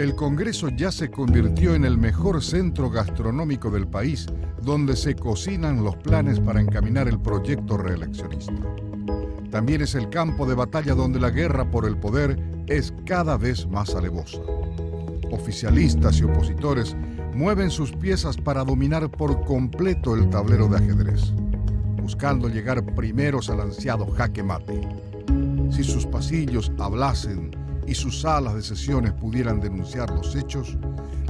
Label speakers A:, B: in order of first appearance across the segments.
A: El Congreso ya se convirtió en el mejor centro gastronómico del país, donde se cocinan los planes para encaminar el proyecto reeleccionista. También es el campo de batalla donde la guerra por el poder es cada vez más alevosa. Oficialistas y opositores mueven sus piezas para dominar por completo el tablero de ajedrez, buscando llegar primeros al ansiado jaque mate. Si sus pasillos hablasen y sus salas de sesiones pudieran denunciar los hechos,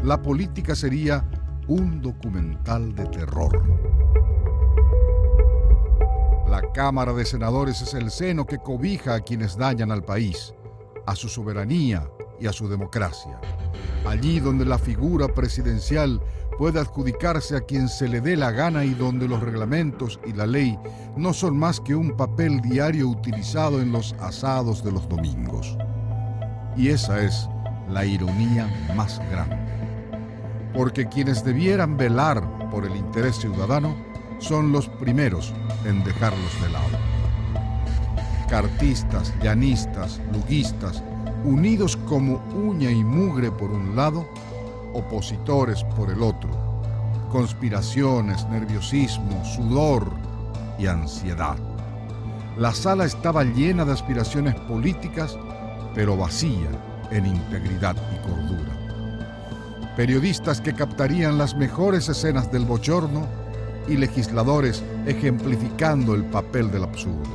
A: la política sería un documental de terror. La Cámara de Senadores es el seno que cobija a quienes dañan al país, a su soberanía y a su democracia. Allí donde la figura presidencial puede adjudicarse a quien se le dé la gana y donde los reglamentos y la ley no son más que un papel diario utilizado en los asados de los domingos. Y esa es la ironía más grande. Porque quienes debieran velar por el interés ciudadano son los primeros en dejarlos de lado. Cartistas, llanistas, luguistas, unidos como uña y mugre por un lado, opositores por el otro, conspiraciones, nerviosismo, sudor y ansiedad. La sala estaba llena de aspiraciones políticas, pero vacía en integridad y cordura. Periodistas que captarían las mejores escenas del bochorno y legisladores ejemplificando el papel del absurdo.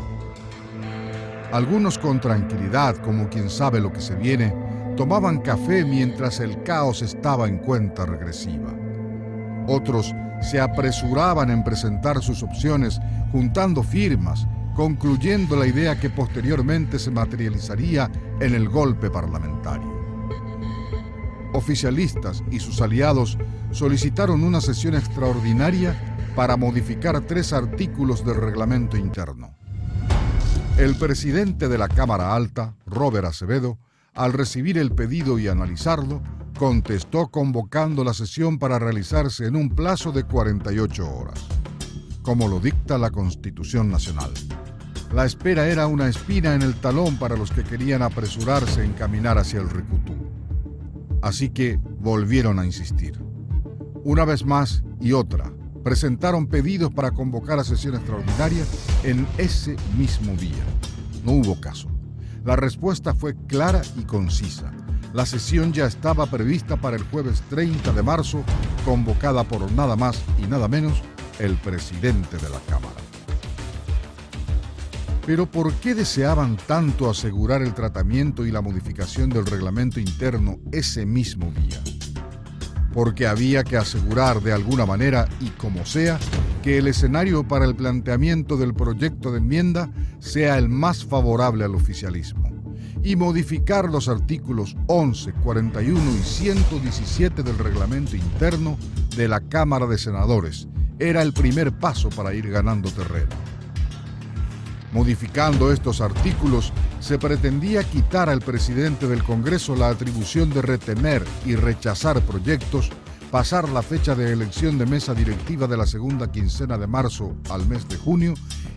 A: Algunos con tranquilidad, como quien sabe lo que se viene, tomaban café mientras el caos estaba en cuenta regresiva. Otros se apresuraban en presentar sus opciones, juntando firmas, concluyendo la idea que posteriormente se materializaría en el golpe parlamentario. Oficialistas y sus aliados solicitaron una sesión extraordinaria para modificar 3 artículos del reglamento interno. El presidente de la Cámara Alta, Robert Acevedo, al recibir el pedido y analizarlo, contestó convocando la sesión para realizarse en un plazo de 48 horas, como lo dicta la Constitución Nacional. La espera era una espina en el talón para los que querían apresurarse en caminar hacia el Ricutú. Así que volvieron a insistir. Una vez más y otra, presentaron pedidos para convocar a sesión extraordinaria en ese mismo día. No hubo caso. La respuesta fue clara y concisa. La sesión ya estaba prevista para el jueves 30 de marzo, convocada por nada más y nada menos el presidente de la Cámara. Pero ¿por qué deseaban tanto asegurar el tratamiento y la modificación del reglamento interno ese mismo día? Porque había que asegurar de alguna manera, y como sea, que el escenario para el planteamiento del proyecto de enmienda sea el más favorable al oficialismo, y modificar los artículos 11, 41 y 117 del reglamento interno de la Cámara de Senadores era el primer paso para ir ganando terreno. Modificando estos artículos, se pretendía quitar al presidente del Congreso la atribución de retener y rechazar proyectos, pasar la fecha de elección de mesa directiva de la segunda quincena de marzo al mes de junio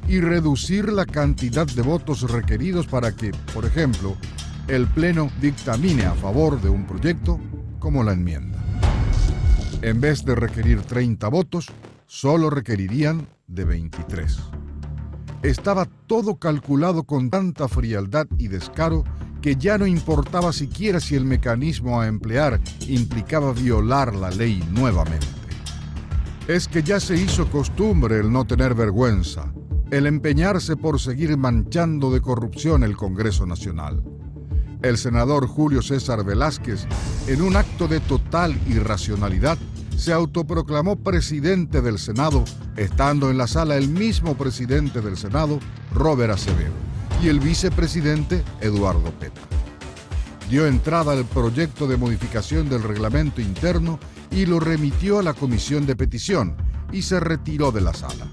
A: y reducir la cantidad de votos requeridos para que, por ejemplo, el Pleno dictamine a favor de un proyecto como la enmienda. En vez de requerir 30 votos, solo requerirían de 23. Estaba todo calculado con tanta frialdad y descaro que ya no importaba siquiera si el mecanismo a emplear implicaba violar la ley nuevamente. Es que ya se hizo costumbre el no tener vergüenza, el empeñarse por seguir manchando de corrupción el Congreso Nacional. El senador Julio César Velázquez, en un acto de total irracionalidad, se autoproclamó presidente del Senado, estando en la sala el mismo presidente del Senado, Robert Acevedo, y el vicepresidente, Eduardo Peta. Dio entrada al proyecto de modificación del reglamento interno y lo remitió a la Comisión de Petición y se retiró de la sala.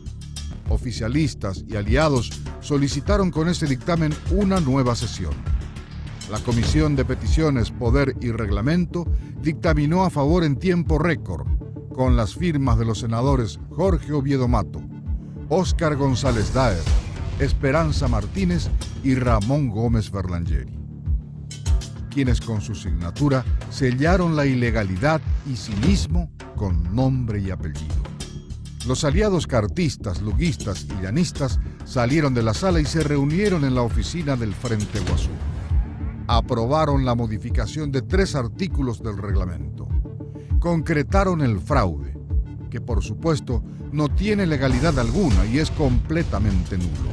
A: Oficialistas y aliados solicitaron con ese dictamen una nueva sesión. La Comisión de Peticiones, Poder y Reglamento dictaminó a favor en tiempo récord, con las firmas de los senadores Jorge Oviedo Mato, Óscar González Daer, Esperanza Martínez y Ramón Gómez Berlangeri. quienes con su signatura sellaron la ilegalidad y cinismo con nombre y apellido. Los aliados cartistas, luguistas y llanistas salieron de la sala y se reunieron en la oficina del Frente Guasú. Aprobaron la modificación de 3 artículos del reglamento. Concretaron el fraude, que por supuesto no tiene legalidad alguna y es completamente nulo.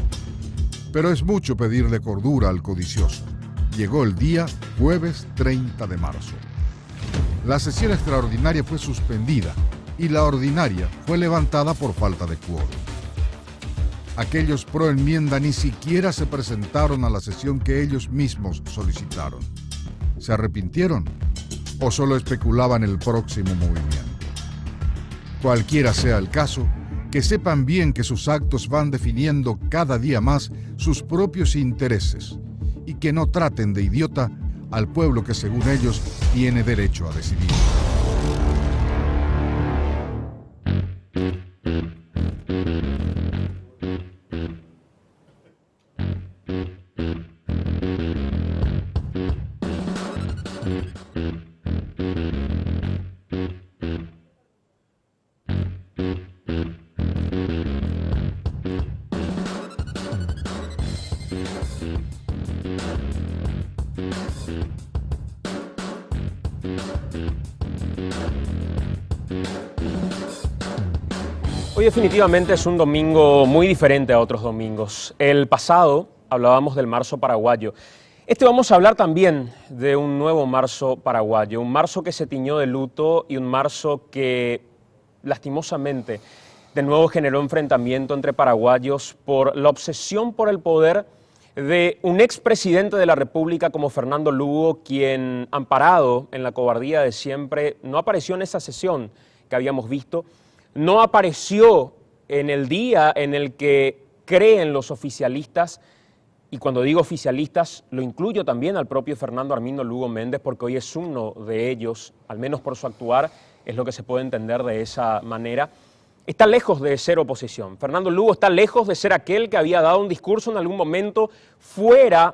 A: Pero es mucho pedirle cordura al codicioso. Llegó el día jueves 30 de marzo. La sesión extraordinaria fue suspendida y la ordinaria fue levantada por falta de quórum. Aquellos pro enmienda ni siquiera se presentaron a la sesión que ellos mismos solicitaron. ¿Se arrepintieron o solo especulaban el próximo movimiento? Cualquiera sea el caso, que sepan bien que sus actos van definiendo cada día más sus propios intereses y que no traten de idiota al pueblo que según ellos tiene derecho a decidir.
B: Hoy definitivamente es un domingo muy diferente a otros domingos. El pasado hablábamos del marzo paraguayo. Vamos a hablar también de un nuevo marzo paraguayo, un marzo que se tiñó de luto y un marzo que lastimosamente de nuevo generó enfrentamiento entre paraguayos por la obsesión por el poder de un expresidente de la República como Fernando Lugo, quien, amparado en la cobardía de siempre, no apareció en esa sesión que habíamos visto, no apareció en el día en el que creen los oficialistas, y cuando digo oficialistas lo incluyo también al propio Fernando Armindo Lugo Méndez, porque hoy es uno de ellos, al menos por su actuar, es lo que se puede entender de esa manera. Está lejos de ser oposición. Fernando Lugo está lejos de ser aquel que había dado un discurso en algún momento fuera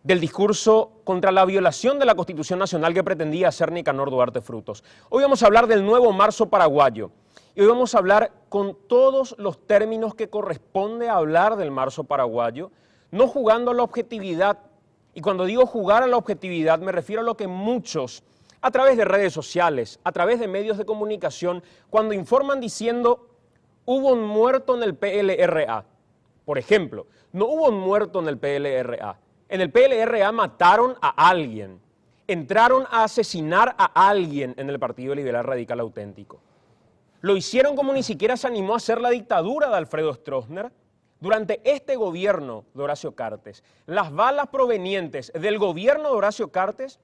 B: del discurso contra la violación de la Constitución Nacional que pretendía hacer Nicanor Duarte Frutos. Hoy vamos a hablar del nuevo marzo paraguayo. Y hoy vamos a hablar con todos los términos que corresponde hablar del marzo paraguayo, no jugando a la objetividad. Y cuando digo jugar a la objetividad me refiero a lo que muchos, a través de redes sociales, a través de medios de comunicación, cuando informan diciendo hubo un muerto en el PLRA. Por ejemplo, no hubo un muerto en el PLRA. En el PLRA mataron a alguien, entraron a asesinar a alguien en el Partido Liberal Radical Auténtico. Lo hicieron como ni siquiera se animó a hacer la dictadura de Alfredo Stroessner durante este gobierno de Horacio Cartes. Las balas provenientes del gobierno de Horacio Cartes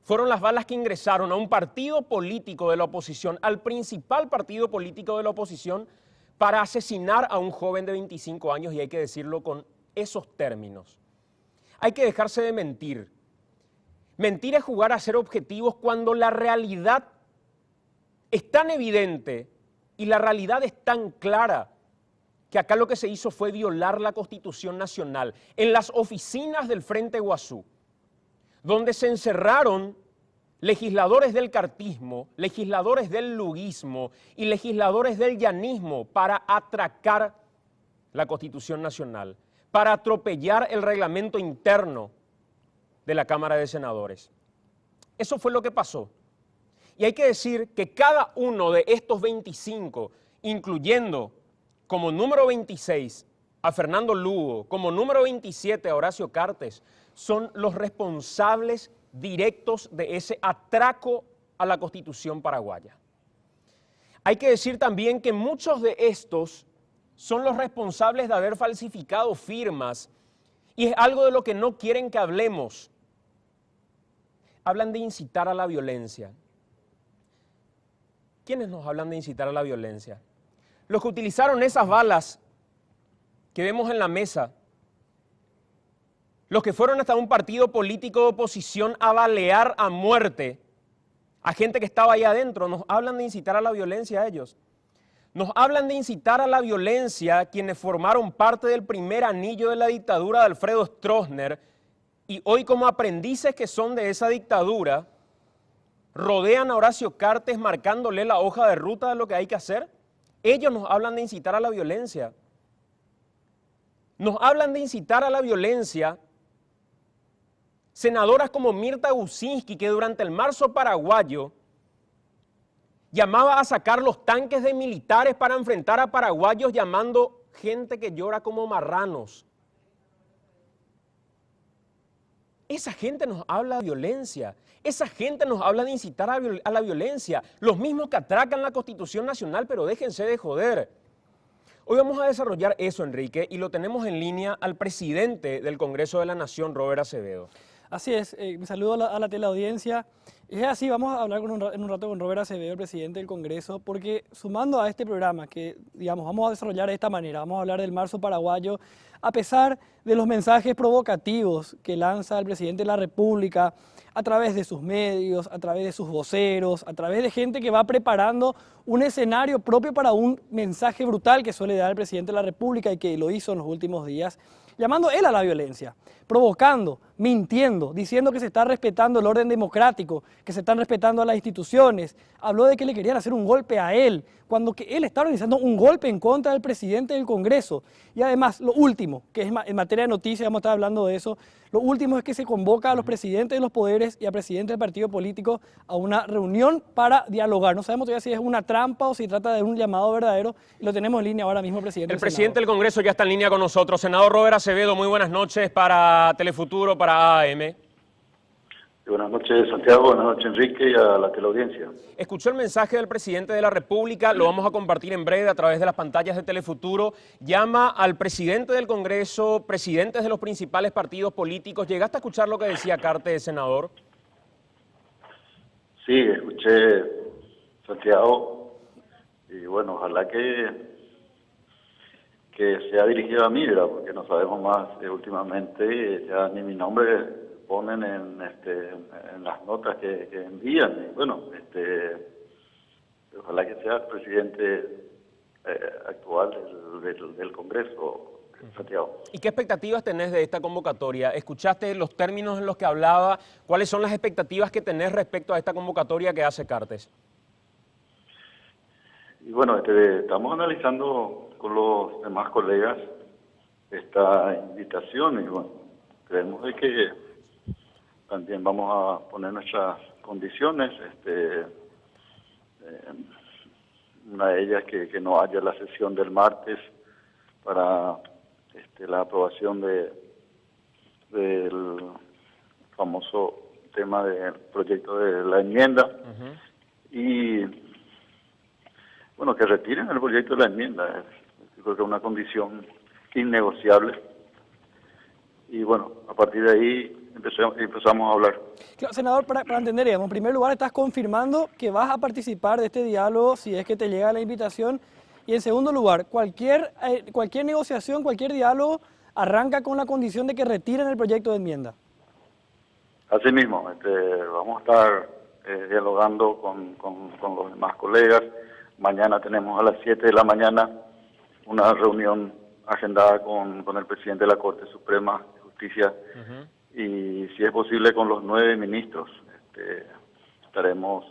B: fueron las balas que ingresaron a un partido político de la oposición, al principal partido político de la oposición, para asesinar a un joven de 25 años, y hay que decirlo con esos términos. Hay que dejarse de mentir. Mentir es jugar a ser objetivos cuando la realidad es tan evidente y la realidad es tan clara que acá lo que se hizo fue violar la Constitución Nacional en las oficinas del Frente Guasú, donde se encerraron legisladores del cartismo, legisladores del luguismo y legisladores del llanismo para atracar la Constitución Nacional, para atropellar el reglamento interno de la Cámara de Senadores. Eso fue lo que pasó. Y hay que decir que cada uno de estos 25, incluyendo como número 26 a Fernando Lugo, como número 27 a Horacio Cartes, son los responsables directos de ese atraco a la Constitución paraguaya. Hay que decir también que muchos de estos son los responsables de haber falsificado firmas, y es algo de lo que no quieren que hablemos. Hablan de incitar a la violencia. ¿Quiénes nos hablan de incitar a la violencia? Los que utilizaron esas balas que vemos en la mesa, los que fueron hasta un partido político de oposición a balear a muerte a gente que estaba ahí adentro, nos hablan de incitar a la violencia a ellos. Nos hablan de incitar a la violencia quienes formaron parte del primer anillo de la dictadura de Alfredo Stroessner y hoy como aprendices que son de esa dictadura, rodean a Horacio Cartes marcándole la hoja de ruta de lo que hay que hacer. Ellos nos hablan de incitar a la violencia. Nos hablan de incitar a la violencia senadoras como Mirta Gusinski, que durante el marzo paraguayo llamaba a sacar los tanques de militares para enfrentar a paraguayos llamando gente que llora como marranos. Esa gente nos habla de violencia, esa gente nos habla de incitar a la violencia, los mismos que atracan la Constitución Nacional, pero déjense de joder. Hoy vamos a desarrollar eso, Enrique, y lo tenemos en línea al presidente del Congreso de la Nación, Robert Acevedo.
C: Así es, me saludo a la teleaudiencia. Es así, vamos a hablar en un rato con Robert Acevedo, el presidente del Congreso, porque sumando a este programa que, digamos, vamos a desarrollar de esta manera, vamos a hablar del marzo paraguayo, a pesar de los mensajes provocativos que lanza el presidente de la República a través de sus medios, a través de sus voceros, a través de gente que va preparando un escenario propio para un mensaje brutal que suele dar el presidente de la República y que lo hizo en los últimos días, llamando él a la violencia, provocando, mintiendo, diciendo que se está respetando el orden democrático, que se están respetando a las instituciones. Habló de que le querían hacer un golpe a él, cuando que él está organizando un golpe en contra del presidente del Congreso. Y además, lo último, que es en materia de noticias, vamos a estar hablando de eso, lo último es que se convoca a los presidentes de los poderes y a presidentes del partido político a una reunión para dialogar. No sabemos todavía si es una trampa o si trata de un llamado verdadero, y lo tenemos en línea ahora mismo, presidente.
B: El presidente del Congreso ya está en línea con nosotros. Senador Robert Acevedo, muy buenas noches para Telefuturo, para AM.
D: Buenas noches, Santiago. Buenas noches, Enrique, y a la teleaudiencia.
B: Escuchó el mensaje del presidente de la República, lo vamos a compartir en breve a través de las pantallas de Telefuturo. Llama al presidente del Congreso, presidentes de los principales partidos políticos. ¿Llegaste a escuchar lo que decía Cartes, senador?
D: Sí, escuché, Santiago, y bueno, ojalá que sea dirigido a mí, ¿verdad? Porque no sabemos más. Últimamente ya ni mi nombre ponen en las notas que envían. Y bueno, ojalá que sea el presidente actual del Congreso, Santiago.
B: ¿Y qué expectativas tenés de esta convocatoria? ¿Escuchaste los términos en los que hablaba? ¿Cuáles son las expectativas que tenés respecto a esta convocatoria que hace Cartes?
D: Y bueno, estamos analizando con los demás colegas esta invitación y bueno, creemos de que también vamos a poner nuestras condiciones. Una de ellas que no haya la sesión del martes para la aprobación del famoso tema del proyecto de la enmienda. Y bueno, que retiren el proyecto de la enmienda. Yo creo que es una condición innegociable. Y bueno, a partir de ahí empezamos a hablar.
C: Claro, senador, para entender, digamos, en primer lugar estás confirmando que vas a participar de este diálogo si es que te llega la invitación, y en segundo lugar, cualquier negociación, cualquier diálogo arranca con la condición de que retiren el proyecto de enmienda.
D: Así mismo, vamos a estar dialogando con los demás colegas. Mañana tenemos a las 7 de la mañana una reunión agendada con el presidente de la Corte Suprema de Justicia y si es posible con los 9 ministros. Estaremos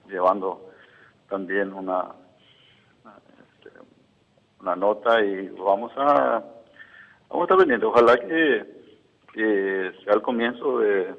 D: llevando también una nota y vamos a estar pendientes. Ojalá que sea el comienzo de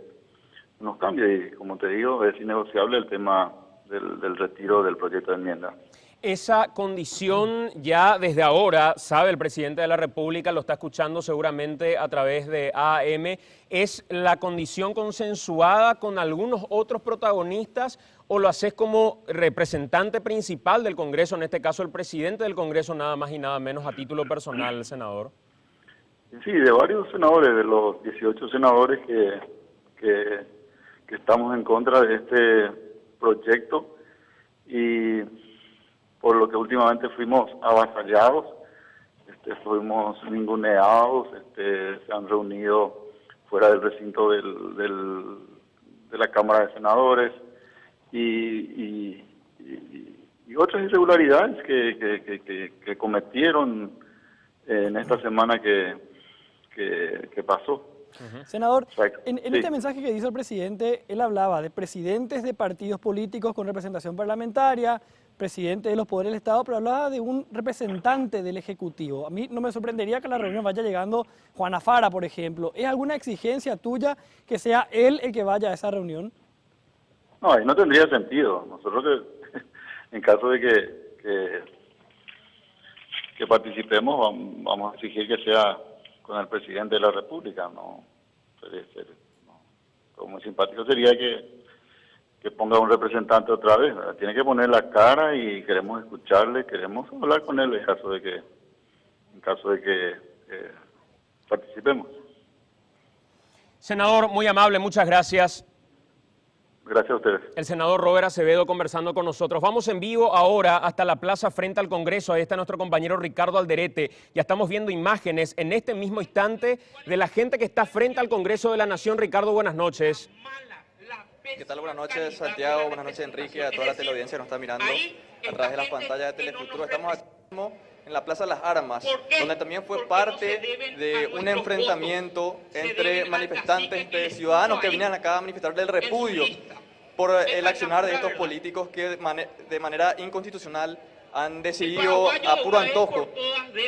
D: unos cambios y como te digo, es innegociable el tema del retiro del proyecto de enmienda.
B: Esa condición ya desde ahora, sabe el presidente de la República, lo está escuchando seguramente a través de AM, ¿es la condición consensuada con algunos otros protagonistas o lo haces como representante principal del Congreso, en este caso el presidente del Congreso, nada más y nada menos a título personal, senador?
D: Sí, de varios senadores, de los 18 senadores que estamos en contra de este proyecto y por lo que últimamente fuimos avasallados, fuimos ninguneados, se han reunido fuera del recinto de la Cámara de Senadores y otras irregularidades que cometieron en esta semana que pasó.
C: Senador,
D: Exacto.
C: en
D: Sí.
C: este mensaje que hizo el presidente, él hablaba de presidentes de partidos políticos con representación parlamentaria, presidente de los poderes del Estado, pero hablaba de un representante del Ejecutivo. A mí no me sorprendería que a la reunión vaya llegando Juana Fara, por ejemplo. ¿Es alguna exigencia tuya que sea él el que vaya a esa reunión?
D: No, ahí no tendría sentido. Nosotros en caso de que participemos, vamos a exigir que sea con el presidente de la República, ¿no? Todo muy simpático sería que ponga un representante otra vez, ¿verdad? Tiene que poner la cara y queremos escucharle, queremos hablar con él en caso de que participemos.
B: Senador, muy amable, muchas gracias.
D: Gracias a ustedes.
B: El senador Robert Acevedo conversando con nosotros. Vamos en vivo ahora hasta la plaza frente al Congreso. Ahí está nuestro compañero Ricardo Alderete. Ya estamos viendo imágenes en este mismo instante de la gente que está frente al Congreso de la Nación. Ricardo, buenas noches.
E: ¿Qué tal? Buenas noches, Santiago. Buenas noches, Enrique, a toda la teleaudiencia que nos está mirando a través de las pantallas de Telefuturo. Estamos aquí mismo en la Plaza de las Armas, donde también fue parte de un enfrentamiento entre manifestantes, entre ciudadanos que venían acá a manifestar del repudio por el accionar de estos políticos que de manera inconstitucional han decidido a puro antojo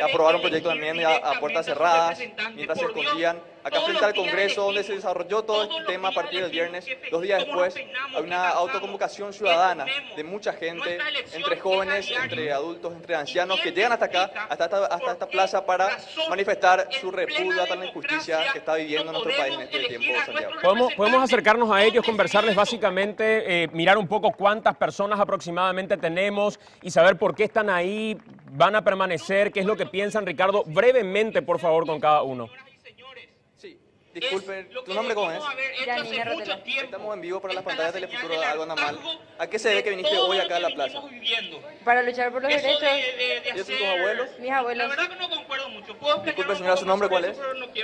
E: aprobar un proyecto de enmienda a puertas cerradas mientras se escondían acá frente al Congreso, donde se desarrolló todo este tema a partir del viernes. 2 días después hay una autoconvocación ciudadana de mucha gente, entre jóvenes, entre adultos, entre ancianos, que llegan hasta acá, hasta esta plaza para manifestar su repudio a tal injusticia que está viviendo nuestro país en este tiempo, Santiago.
B: Podemos acercarnos a ellos, conversarles básicamente, mirar un poco cuántas personas aproximadamente tenemos y saber por qué están ahí, van a permanecer, qué es lo que piensan. Ricardo, brevemente, por favor, con cada uno.
E: Sí, disculpen, ¿tu nombre cómo es?
F: Janina Rotela.
E: Estamos en vivo para las pantallas de Telefuturo de Algo Anda Mal. ¿A qué se debe que viniste hoy acá a la plaza?
F: Para luchar por los derechos,
E: ¿Y esos tus abuelos?
F: mis abuelos.
E: Disculpe, señora, ¿su nombre cuál es?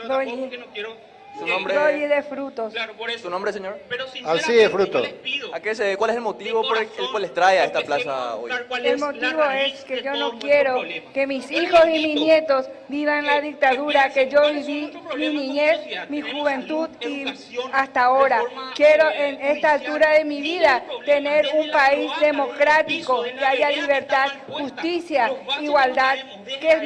F: Doy,
E: ¿Su nombre?
F: doy de frutos.
E: ¿Su nombre, señor?
G: Alcide Fruto.
E: ¿A qué se debe? ¿Cuál es el motivo por el cual les trae a esta plaza hoy?
F: El motivo es que yo no quiero que mis hijos y mis nietos vivan la dictadura que yo viví, mi niñez, mi juventud y hasta ahora. Quiero en esta altura de mi vida tener un país democrático, que haya libertad, justicia, igualdad, que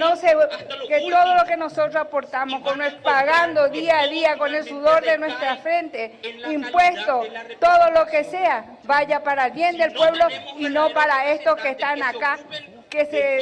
F: todo lo que nosotros aportamos, pagando día a día con el sudor de nuestra frente, impuestos, todo lo que sea, vaya para el bien del pueblo y no para estos que están acá, que se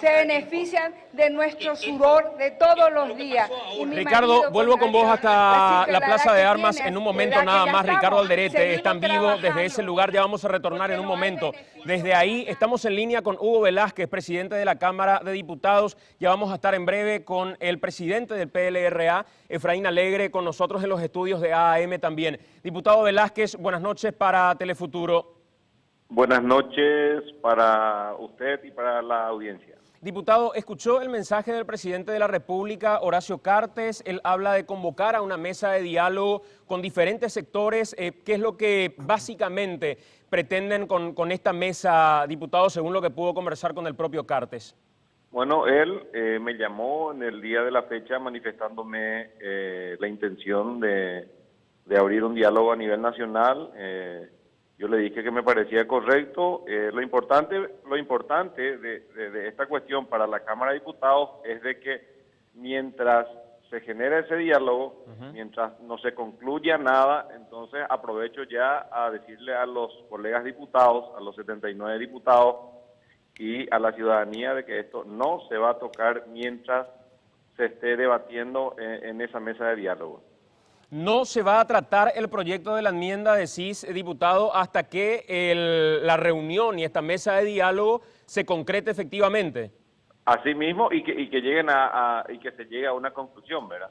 F: benefician de nuestro sudor de todos los días. Y mi
B: Ricardo,
F: marido
B: vuelvo con vos
F: contrario.
B: hasta
F: Así que
B: la Plaza
F: edad
B: de
F: que
B: Armas
F: tienes,
B: en un
F: la
B: momento
F: edad
B: nada
F: que ya
B: más. Ricardo
F: estamos,
B: Alderete
F: seguimos
B: está en vivo desde
F: trabajando.
B: ese lugar, ya vamos a retornar en un momento. Desde ahí estamos en línea con Hugo Velázquez, presidente de la Cámara de Diputados. Ya vamos a estar en breve con el presidente del PLRA, Efraín Alegre, con nosotros en los estudios de AAM también. Diputado Velázquez, buenas noches para Telefuturo.
D: Buenas noches para usted y para la audiencia.
B: Diputado, ¿escuchó el mensaje del presidente de la República, Horacio Cartes? Él habla de convocar a una mesa de diálogo con diferentes sectores. ¿Qué es lo que básicamente pretenden con esta mesa, diputado, según lo que pudo conversar con el propio Cartes?
D: Bueno, él me llamó en el día de la fecha manifestándome la intención de abrir un diálogo a nivel nacional. Yo le dije que me parecía correcto. Lo importante de esta cuestión para la Cámara de Diputados es de que mientras se genera ese diálogo, mientras no se concluya nada, entonces aprovecho ya a decirle a los colegas diputados, a los 79 diputados y a la ciudadanía de que esto no se va a tocar mientras se esté debatiendo en esa mesa de diálogo.
B: No se va a tratar el proyecto de la enmienda, decís, diputado, hasta que la reunión y esta mesa de diálogo se concrete efectivamente.
D: Así mismo, y que lleguen y que se llegue a una conclusión, ¿verdad?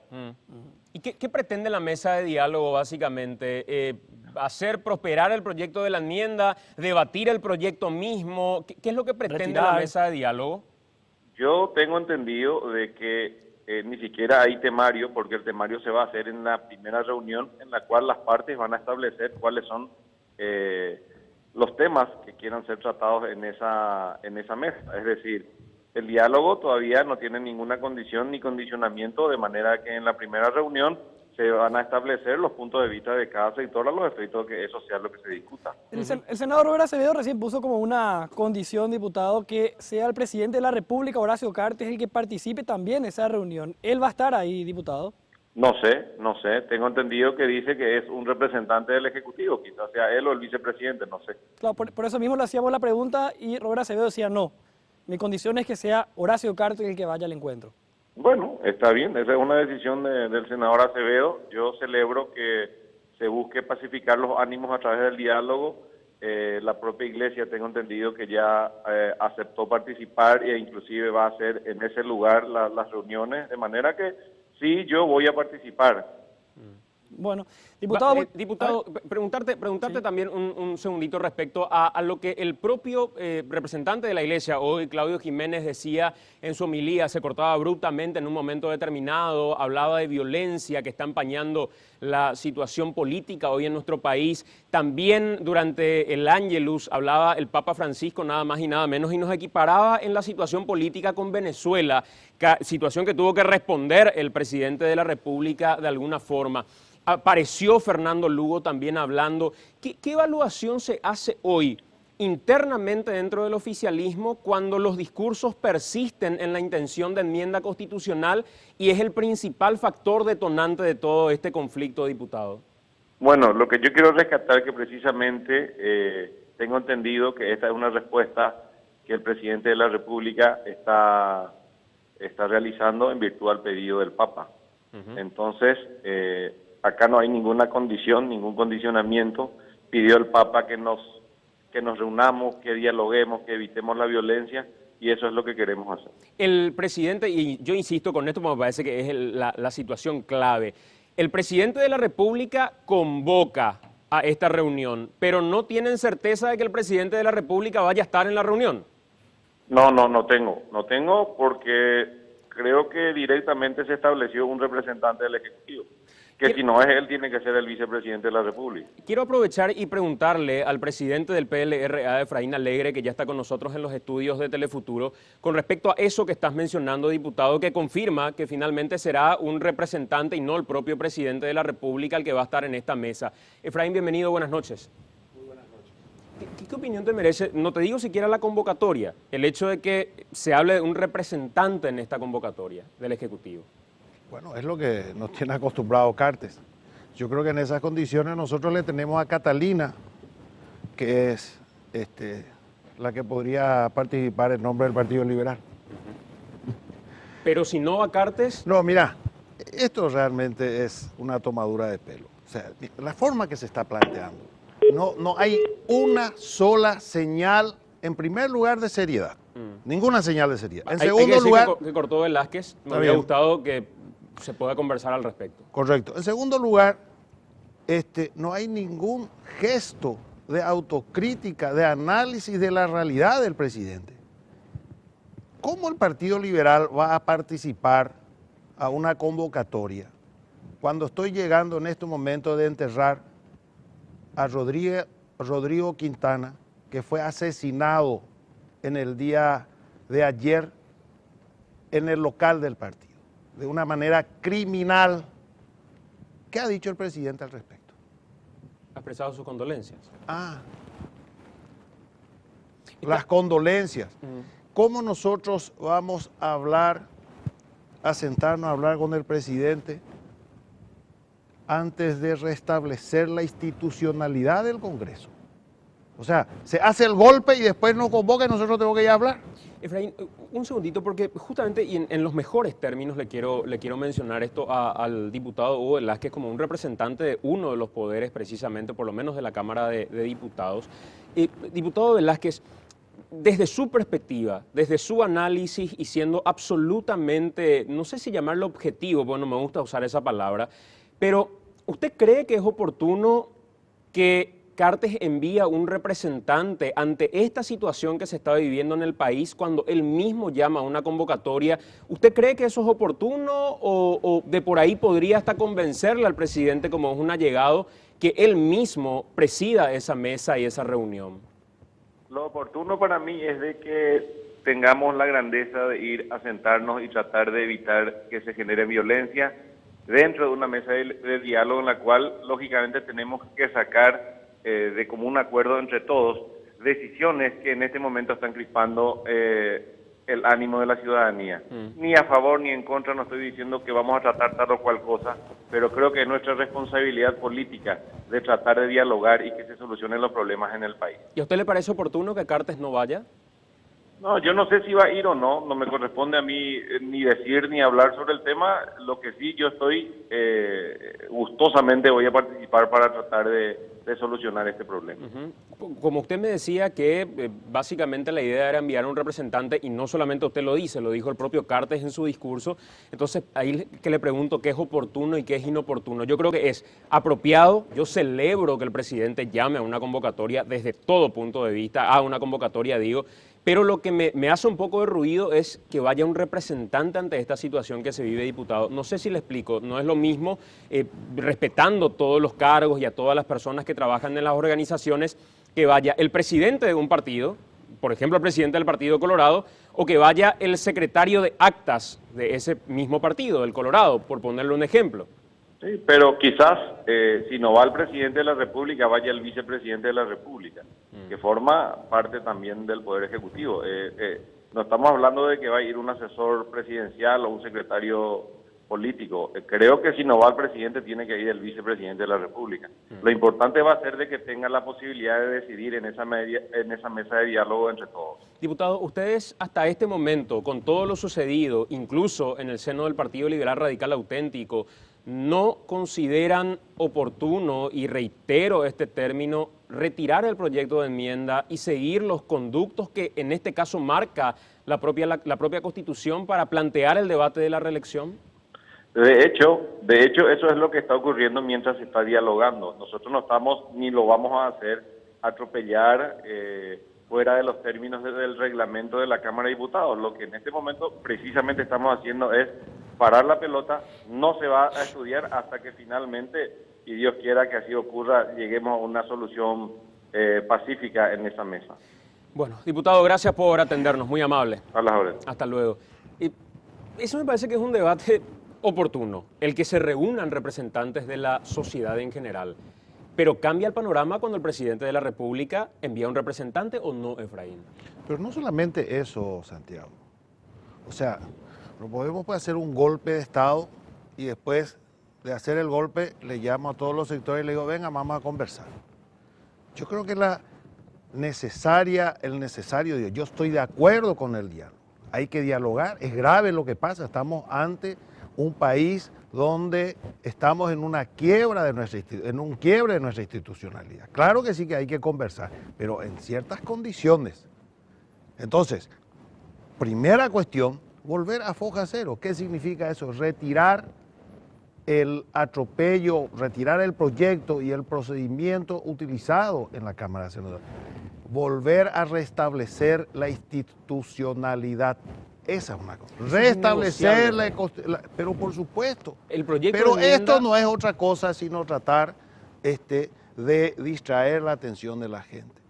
B: ¿Y qué pretende la mesa de diálogo básicamente? ¿Hacer prosperar el proyecto de la enmienda? ¿Debatir el proyecto mismo? ¿Qué es lo que pretende la mesa de diálogo?
D: Yo tengo entendido de que ni siquiera hay temario, porque el temario se va a hacer en la primera reunión en la cual las partes van a establecer cuáles son los temas que quieran ser tratados en esa mesa. Es decir,
G: el diálogo todavía no tiene ninguna condición ni condicionamiento, de manera que en la primera reunión se van a establecer los puntos de vista de cada sector a los efectos de que eso sea lo que se discuta.
C: El senador Robert Acevedo recién puso como una condición, diputado, que sea el presidente de la República, Horacio Cartes, el que participe también en esa reunión. ¿Él va a estar ahí, diputado?
G: No sé. Tengo entendido que dice que es un representante del Ejecutivo, quizás sea él o el vicepresidente, no sé.
C: Claro, por eso mismo le hacíamos la pregunta y Robert Acevedo decía no. Mi condición es que sea Horacio Cartes el que vaya al encuentro.
G: Bueno, está bien, esa es una decisión del senador Acevedo. Yo celebro que se busque pacificar los ánimos a través del diálogo. La propia iglesia, tengo entendido que ya aceptó participar e inclusive va a hacer en ese lugar las reuniones, de manera que sí, yo voy a participar.
C: Bueno, diputado...
B: Diputado, preguntarte sí, también un segundito respecto a lo que el propio representante de la Iglesia, hoy Claudio Jiménez, decía en su homilía. Se cortaba abruptamente en un momento determinado, hablaba de violencia que está empañando la situación política hoy en nuestro país. También durante el Ángelus hablaba el Papa Francisco, nada más y nada menos, y nos equiparaba en la situación política con Venezuela, situación que tuvo que responder el presidente de la República de alguna forma. Apareció Fernando Lugo también hablando. ¿Qué evaluación se hace hoy internamente dentro del oficialismo cuando los discursos persisten en la intención de enmienda constitucional y es el principal factor detonante de todo este conflicto, diputado?
G: Bueno, lo que yo quiero rescatar es que precisamente tengo entendido que esta es una respuesta que el presidente de la República está realizando en virtud al pedido del Papa. Entonces, acá no hay ninguna condición, ningún condicionamiento. Pidió el Papa que nos reunamos, que dialoguemos, que evitemos la violencia, y eso es lo que queremos hacer.
B: El presidente, y yo insisto con esto porque me parece que es la situación clave, el presidente de la República convoca a esta reunión, pero no tienen certeza de que el presidente de la República vaya a estar en la reunión.
G: No tengo porque creo que directamente se estableció un representante del Ejecutivo, que si no es él, tiene que ser el vicepresidente de la República.
B: Quiero aprovechar y preguntarle al presidente del PLRA, Efraín Alegre, que ya está con nosotros en los estudios de Telefuturo, con respecto a eso que estás mencionando, diputado, que confirma que finalmente será un representante y no el propio presidente de la República el que va a estar en esta mesa. Efraín, bienvenido, buenas noches. Muy buenas noches. ¿Qué opinión te merece, no te digo siquiera la convocatoria, el hecho de que se hable de un representante en esta convocatoria del Ejecutivo?
H: Bueno, es lo que nos tiene acostumbrado Cartes. Yo creo que en esas condiciones nosotros le tenemos a Catalina, que es la que podría participar en nombre del Partido Liberal.
B: Pero si no a Cartes...
H: No, mira, esto realmente es una tomadura de pelo. O sea, la forma que se está planteando, no hay una sola señal, en primer lugar, de seriedad. Ninguna señal de seriedad. En segundo lugar...
B: que cortó Velázquez, me habría gustado que se pueda conversar al respecto.
H: Correcto. En segundo lugar, no hay ningún gesto de autocrítica, de análisis de la realidad del presidente. ¿Cómo el Partido Liberal va a participar a una convocatoria cuando estoy llegando en este momento de enterrar a Rodrigo Quintana, que fue asesinado en el día de ayer en el local del partido, de una manera criminal? ¿Qué ha dicho el presidente al respecto?
B: Ha expresado sus condolencias.
H: Las condolencias. ¿Cómo nosotros vamos a hablar, a sentarnos a hablar con el presidente antes de restablecer la institucionalidad del Congreso? O sea, se hace el golpe y después nos convoca y nosotros tenemos que ir a hablar.
B: Efraín, un segundito, porque justamente y en los mejores términos le quiero mencionar esto al diputado Hugo Velázquez como un representante de uno de los poderes, precisamente, por lo menos de la Cámara de Diputados. Diputado Velázquez, desde su perspectiva, desde su análisis y siendo absolutamente, no sé si llamarlo objetivo, porque no me gusta usar esa palabra, pero ¿usted cree que es oportuno que Cartes envía un representante ante esta situación que se está viviendo en el país cuando él mismo llama a una convocatoria? ¿Usted cree que eso es oportuno o de por ahí podría hasta convencerle al presidente, como es un allegado, que él mismo presida esa mesa y esa reunión?
G: Lo oportuno para mí es de que tengamos la grandeza de ir a sentarnos y tratar de evitar que se genere violencia dentro de una mesa de diálogo en la cual lógicamente tenemos que sacar de común acuerdo entre todos decisiones que en este momento están crispando el ánimo de la ciudadanía. Ni a favor ni en contra, no estoy diciendo que vamos a tratar tal o cual cosa, pero creo que es nuestra responsabilidad política de tratar de dialogar y que se solucionen los problemas en el país.
B: ¿Y a usted le parece oportuno que Cartes no vaya?
G: No, yo no sé si va a ir o no, no me corresponde a mí ni decir ni hablar sobre el tema. Lo que sí, yo estoy gustosamente voy a participar para tratar de solucionar este problema.
B: Como usted me decía que básicamente la idea era enviar a un representante, y no solamente usted lo dice, lo dijo el propio Cartes en su discurso, entonces ahí que le pregunto qué es oportuno y qué es inoportuno. Yo creo que es apropiado, yo celebro que el presidente llame a una convocatoria desde todo punto de vista, a una convocatoria digo, pero lo que me hace un poco de ruido es que vaya un representante ante esta situación que se vive, diputado. No sé si le explico, no es lo mismo, respetando todos los cargos y a todas las personas que trabajan en las organizaciones, que vaya el presidente de un partido, por ejemplo el presidente del Partido Colorado, o que vaya el secretario de actas de ese mismo partido, del Colorado, por ponerle un ejemplo.
G: Sí, pero quizás si no va el presidente de la República, vaya el vicepresidente de la República, que forma parte también del Poder Ejecutivo. No estamos hablando de que va a ir un asesor presidencial o un secretario político. Creo que si no va el presidente, tiene que ir el vicepresidente de la República. Lo importante va a ser de que tenga la posibilidad de decidir en esa mesa de diálogo entre todos.
B: Diputado, ustedes hasta este momento, con todo lo sucedido, incluso en el seno del Partido Liberal Radical Auténtico, ¿no consideran oportuno, y reitero este término, retirar el proyecto de enmienda y seguir los conductos que en este caso marca la propia Constitución para plantear el debate de la reelección?
G: De hecho, eso es lo que está ocurriendo mientras se está dialogando. Nosotros no estamos, ni lo vamos a hacer, atropellar fuera de los términos del reglamento de la Cámara de Diputados. Lo que en este momento precisamente estamos haciendo es parar la pelota. No se va a estudiar hasta que finalmente, y Dios quiera que así ocurra, lleguemos a una solución pacífica en esa mesa.
B: Bueno, diputado, gracias por atendernos, muy amable.
G: A las órdenes.
B: Hasta luego. Y eso me parece que es un debate oportuno, el que se reúnan representantes de la sociedad en general. Pero ¿cambia el panorama cuando el presidente de la República envía un representante o no, Efraín?
H: Pero no solamente eso, Santiago. O sea, no podemos hacer un golpe de Estado y después de hacer el golpe le llamo a todos los sectores y le digo, venga, vamos a conversar. Yo creo que el necesario, yo estoy de acuerdo con el diálogo. Hay que dialogar, es grave lo que pasa, estamos ante un país donde estamos en una quiebra de nuestra institucionalidad. Claro que sí que hay que conversar, pero en ciertas condiciones. Entonces, primera cuestión, volver a foja cero. ¿Qué significa eso? Retirar el atropello, retirar el proyecto y el procedimiento utilizado en la Cámara de Senadores. Volver a restablecer la institucionalidad. Esa es una cosa. Restablecer pero por supuesto.
B: El proyecto
H: pero
B: de enmienda...
H: esto no es otra cosa sino tratar de distraer la atención de la gente.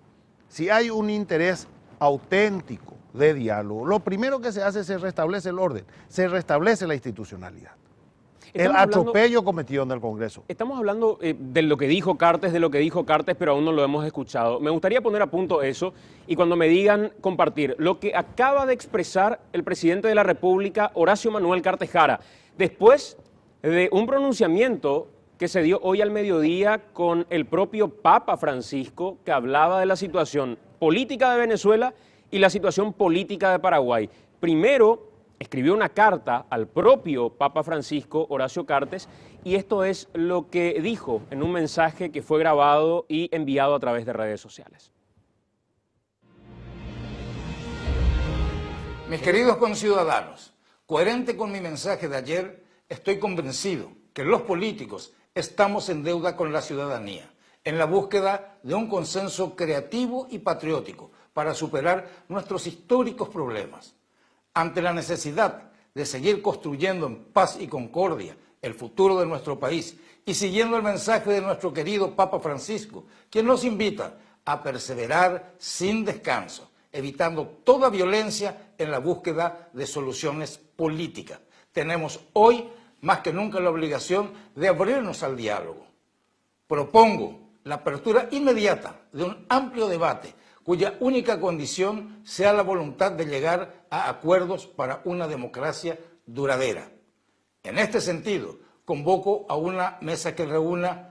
H: Si hay un interés auténtico de diálogo, lo primero que se hace es se restablece el orden, se restablece la institucionalidad. El atropello cometido en el Congreso.
B: Estamos hablando de lo que dijo Cartes, pero aún no lo hemos escuchado. Me gustaría poner a punto eso y cuando me digan compartir lo que acaba de expresar el presidente de la República, Horacio Manuel Cartes Jara, después de un pronunciamiento que se dio hoy al mediodía con el propio Papa Francisco, que hablaba de la situación política de Venezuela y la situación política de Paraguay. Primero, escribió una carta al propio Papa Francisco, Horacio Cartes, y esto es lo que dijo en un mensaje que fue grabado y enviado a través de redes sociales.
I: Mis queridos conciudadanos, coherente con mi mensaje de ayer, estoy convencido que los políticos estamos en deuda con la ciudadanía, en la búsqueda de un consenso creativo y patriótico para superar nuestros históricos problemas. Ante la necesidad de seguir construyendo en paz y concordia el futuro de nuestro país y siguiendo el mensaje de nuestro querido Papa Francisco, quien nos invita a perseverar sin descanso evitando toda violencia en la búsqueda de soluciones políticas. Tenemos hoy más que nunca la obligación de abrirnos al diálogo. Propongo la apertura inmediata de un amplio debate cuya única condición sea la voluntad de llegar a acuerdos para una democracia duradera. En este sentido, convoco a una mesa que reúna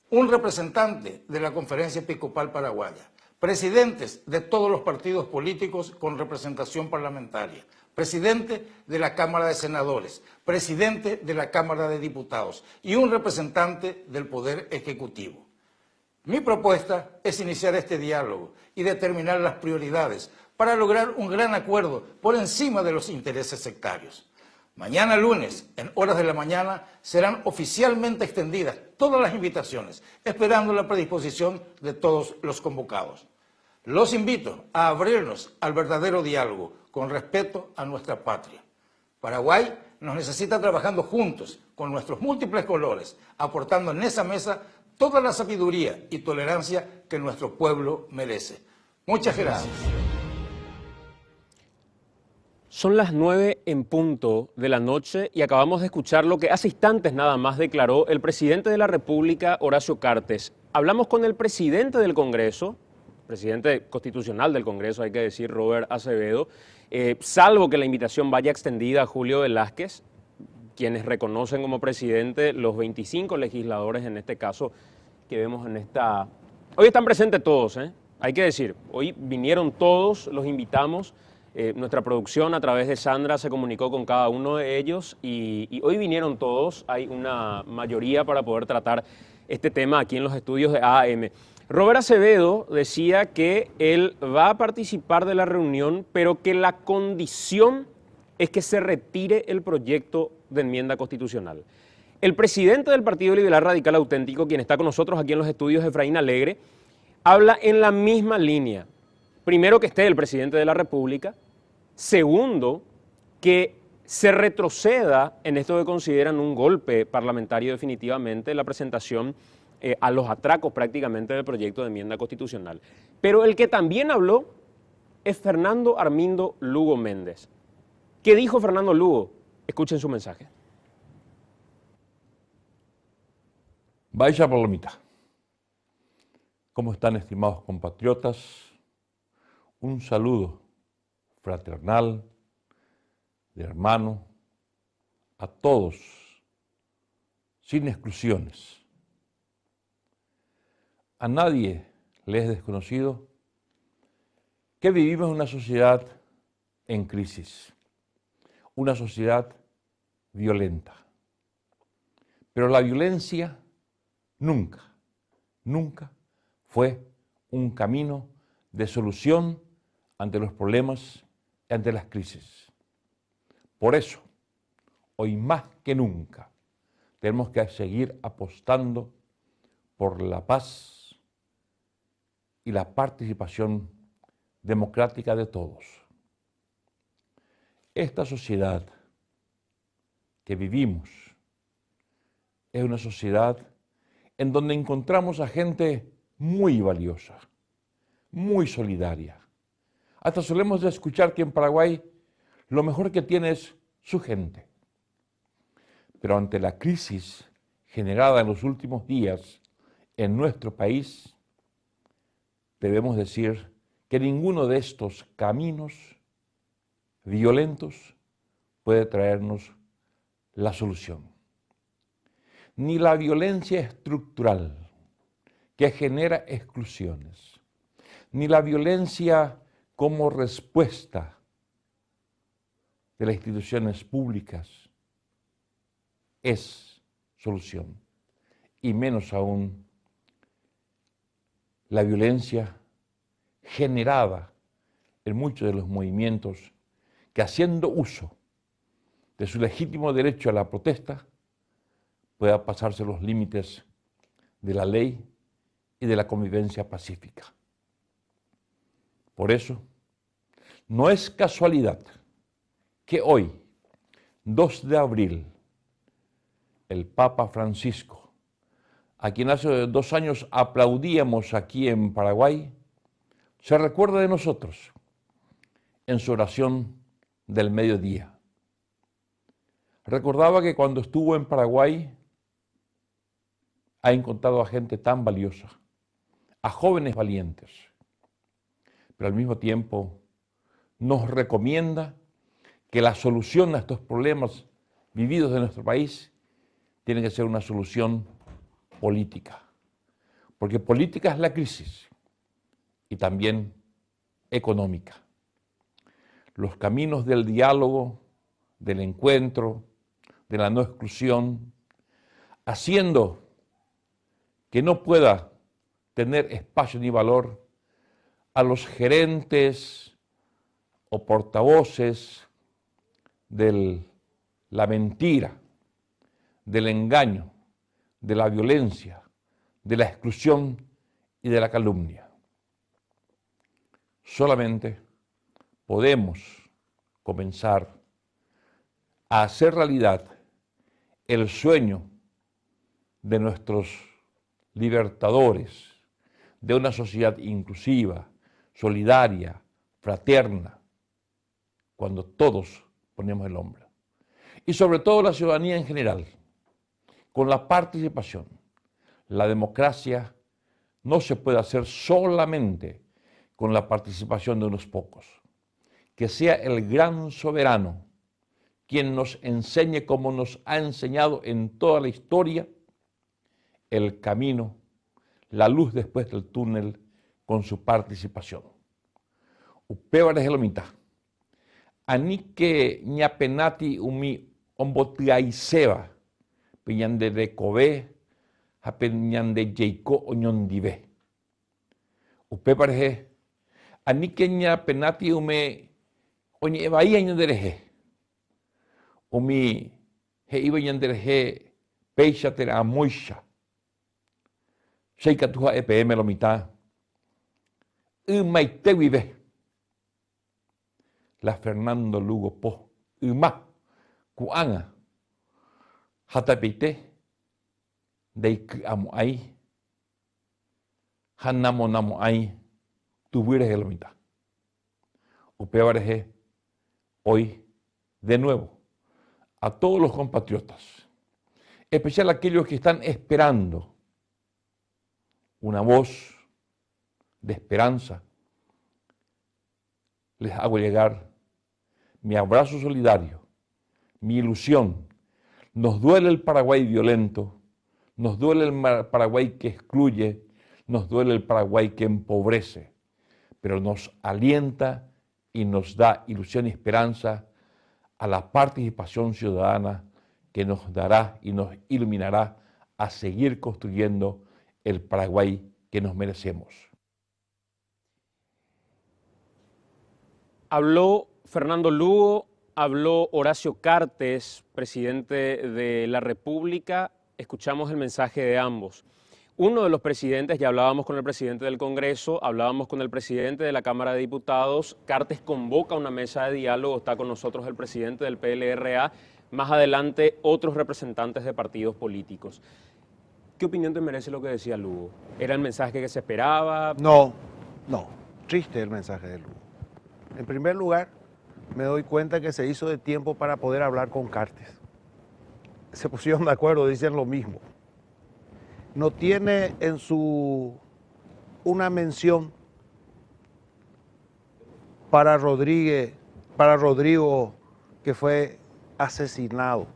I: un representante de la Conferencia Episcopal Paraguaya, presidentes de todos los partidos políticos con representación parlamentaria, presidente de la Cámara de Senadores, presidente de la Cámara de Diputados y un representante del Poder Ejecutivo. Mi propuesta es iniciar este diálogo y determinar las prioridades para lograr un gran acuerdo por encima de los intereses sectarios. Mañana lunes, en horas de la mañana, serán oficialmente extendidas todas las invitaciones, esperando la predisposición de todos los convocados. Los invito a abrirnos al verdadero diálogo con respeto a nuestra patria. Paraguay nos necesita trabajando juntos, con nuestros múltiples colores, aportando en esa mesa toda la sabiduría y tolerancia que nuestro pueblo merece. Muchas gracias.
B: Son las 9 en punto de la noche y acabamos de escuchar lo que hace instantes nada más declaró el presidente de la República, Horacio Cartes. Hablamos con el presidente del Congreso, presidente constitucional del Congreso, hay que decir, Robert Acevedo, salvo que la invitación vaya extendida a Julio Velázquez, quienes reconocen como presidente los 25 legisladores, en este caso, que vemos en esta... Hoy están presentes todos, hay que decir, hoy vinieron todos, los invitamos. Nuestra producción a través de Sandra se comunicó con cada uno de ellos y hoy vinieron todos, hay una mayoría para poder tratar este tema aquí en los estudios de AM. Robert Acevedo decía que él va a participar de la reunión, pero que la condición es que se retire el proyecto de enmienda constitucional. El presidente del Partido Liberal Radical Auténtico, quien está con nosotros aquí en los estudios, Efraín Alegre, habla en la misma línea. Primero, que esté el presidente de la República. Segundo, que se retroceda en esto que consideran un golpe parlamentario definitivamente, la presentación a los atracos prácticamente del proyecto de enmienda constitucional. Pero el que también habló es Fernando Armindo Lugo Méndez. ¿Qué dijo Fernando Lugo? Escuchen su mensaje.
J: Vaya palomita. ¿Cómo están, estimados compatriotas? Un saludo fraternal, de hermano, a todos, sin exclusiones. A nadie le es desconocido que vivimos en una sociedad en crisis, una sociedad violenta. Pero la violencia nunca fue un camino de solución ante los problemas y ante las crisis. Por eso, hoy más que nunca, tenemos que seguir apostando por la paz y la participación democrática de todos. Esta sociedad que vivimos es una sociedad en donde encontramos a gente muy valiosa, muy solidaria. Hasta solemos escuchar que en Paraguay lo mejor que tiene es su gente. Pero ante la crisis generada en los últimos días en nuestro país, debemos decir que ninguno de estos caminos violentos puede traernos la solución. Ni la violencia estructural que genera exclusiones, ni la violencia como respuesta de las instituciones públicas es solución, y menos aún la violencia generada en muchos de los movimientos que, haciendo uso de su legítimo derecho a la protesta, pueda pasarse los límites de la ley y de la convivencia pacífica. Por eso, no es casualidad que hoy, 2 de abril, el Papa Francisco, a quien hace 2 años aplaudíamos aquí en Paraguay, se recuerda de nosotros en su oración del mediodía. Recordaba que cuando estuvo en Paraguay ha encontrado a gente tan valiosa, a jóvenes valientes, pero al mismo tiempo nos recomienda que la solución a estos problemas vividos en nuestro país tiene que ser una solución política, porque política es la crisis y también económica. Los caminos del diálogo, del encuentro, de la no exclusión, haciendo que no pueda tener espacio ni valor a los gerentes o portavoces de la mentira, del engaño, de la violencia, de la exclusión y de la calumnia. Solamente podemos comenzar a hacer realidad el sueño de nuestros libertadores, de una sociedad inclusiva, solidaria, fraterna, cuando todos ponemos el hombro. Y sobre todo la ciudadanía en general, con la participación. La democracia no se puede hacer solamente con la participación de unos pocos. Que sea el gran soberano quien nos enseñe, como nos ha enseñado en toda la historia, el camino, la luz después del túnel, con su participación. Upévares elomita, anike ñapenati umi ombotiaiseba, piñande de Kobe, hapeñande Yeiko oñondive. Upévares anike ñapenati ume oñevaía ñandereje. Umi he iba ñandereje peixater amoisha. Sheikatuja EPM lo mitad. Maite vive. La Fernando Lugo Po. Uma. Kuanga. Hatapite. Deik amo ahí. Hanamo namo ahí. Tuvieres el mitad. Upevareje. Hoy, de nuevo, a todos los compatriotas, especial aquellos que están esperando una voz de esperanza, les hago llegar mi abrazo solidario, mi ilusión. Nos duele el Paraguay violento, nos duele el Paraguay que excluye, nos duele el Paraguay que empobrece, pero nos alienta y nos da ilusión y esperanza a la participación ciudadana que nos dará y nos iluminará a seguir construyendo el Paraguay que nos merecemos.
B: Habló Fernando Lugo, habló Horacio Cartes, presidente de la República. Escuchamos el mensaje de ambos. Uno de los presidentes, ya hablábamos con el presidente del Congreso, hablábamos con el presidente de la Cámara de Diputados. Cartes convoca una mesa de diálogo, está con nosotros el presidente del PLRA, más adelante otros representantes de partidos políticos. ¿Qué opinión te merece lo que decía Lugo? ¿Era el mensaje que se esperaba?
H: No, triste el mensaje de Lugo. En primer lugar, me doy cuenta que se hizo de tiempo para poder hablar con Cartes. Se pusieron de acuerdo, dicen lo mismo. No tiene en su una mención para Rodrigo que fue asesinado.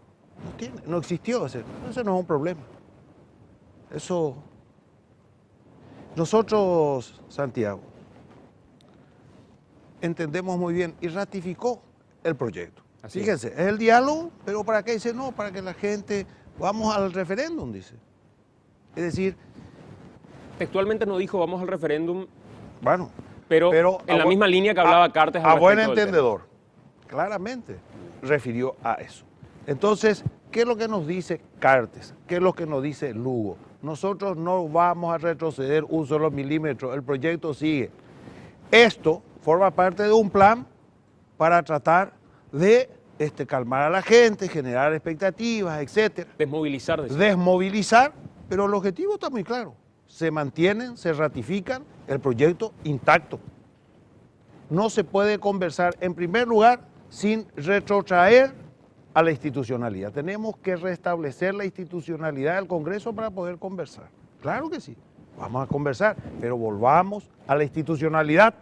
H: No existió ese no es un problema. Eso, nosotros, Santiago, entendemos muy bien y ratificó el proyecto.
B: Así
H: Fíjense, es el diálogo, pero ¿para qué? Dice, no, para que la gente, vamos al referéndum, dice. Es decir...
B: Textualmente no dijo vamos al referéndum,
H: bueno,
B: pero en la misma línea que hablaba Cartes.
H: A buen entendedor, claramente refirió a eso. Entonces, ¿qué es lo que nos dice Cartes? ¿Qué es lo que nos dice Lugo? Nosotros no vamos a retroceder un solo milímetro, el proyecto sigue. Esto forma parte de un plan para tratar de calmar a la gente, generar expectativas, etc.
B: Desmovilizar.
H: Desmovilizar, pero el objetivo está muy claro. Se mantienen, se ratifican, el proyecto intacto. no se puede conversar, en primer lugar, sin retrotraer a la institucionalidad. Tenemos que restablecer la institucionalidad del Congreso para poder conversar. Claro que sí, vamos a conversar, pero volvamos a la institucionalidad.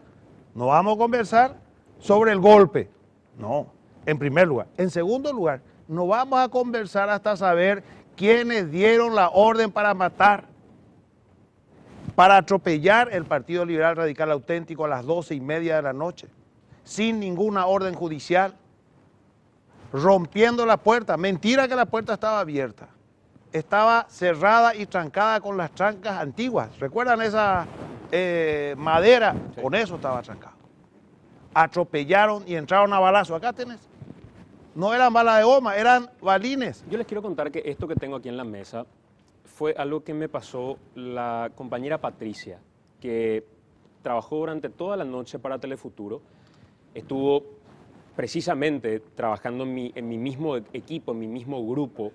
H: No vamos a conversar sobre el golpe, no, en primer lugar. En segundo lugar, no vamos a conversar hasta saber quiénes dieron la orden para matar, para atropellar el Partido Liberal Radical Auténtico a las 12:30 de la noche, sin ninguna orden judicial, rompiendo la puerta. Mentira que la puerta estaba abierta. Estaba cerrada y trancada con las trancas antiguas. ¿Recuerdan esa madera? Sí. Con eso estaba trancado. Atropellaron y entraron a balazo. Acá tenés. No eran balas de goma, eran balines.
B: Yo les quiero contar que esto que tengo aquí en la mesa fue algo que me pasó la compañera Patricia, que trabajó durante toda la noche para Telefuturo. Estuvo precisamente trabajando en mi mismo equipo, en mi mismo grupo,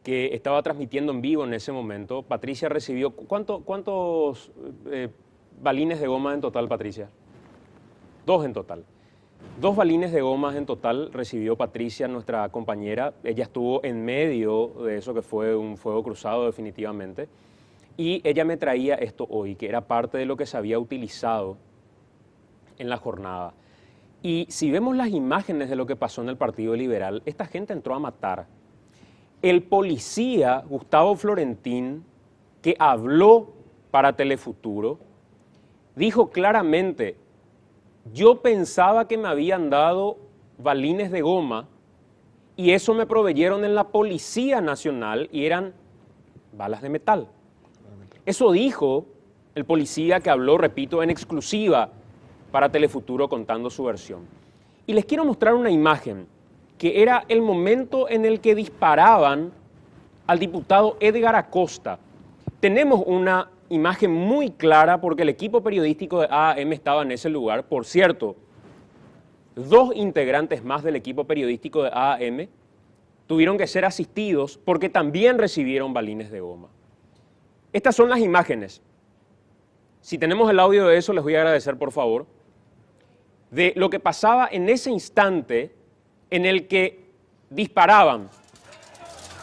B: que estaba transmitiendo en vivo en ese momento. Patricia recibió... ¿Cuántos balines de goma en total, Patricia? 2 en total. 2 balines de gomas en total recibió Patricia, nuestra compañera. Ella estuvo en medio de eso que fue un fuego cruzado definitivamente. Y ella me traía esto hoy, que era parte de lo que se había utilizado en la jornada. Y si vemos las imágenes de lo que pasó en el Partido Liberal, esta gente entró a matar. El policía Gustavo Florentín, que habló para Telefuturo, dijo claramente: yo pensaba que me habían dado balines de goma y eso me proveyeron en la Policía Nacional y eran balas de metal. Eso dijo el policía que habló, repito, en exclusiva para Telefuturo contando su versión. Y les quiero mostrar una imagen que era el momento en el que disparaban al diputado Edgar Acosta. Tenemos una imagen muy clara porque el equipo periodístico de AAM estaba en ese lugar. Por cierto, 2 integrantes más del equipo periodístico de AAM tuvieron que ser asistidos porque también recibieron balines de goma. Estas son las imágenes. Si tenemos el audio de eso, les voy a agradecer, por favor, de lo que pasaba en ese instante en el que disparaban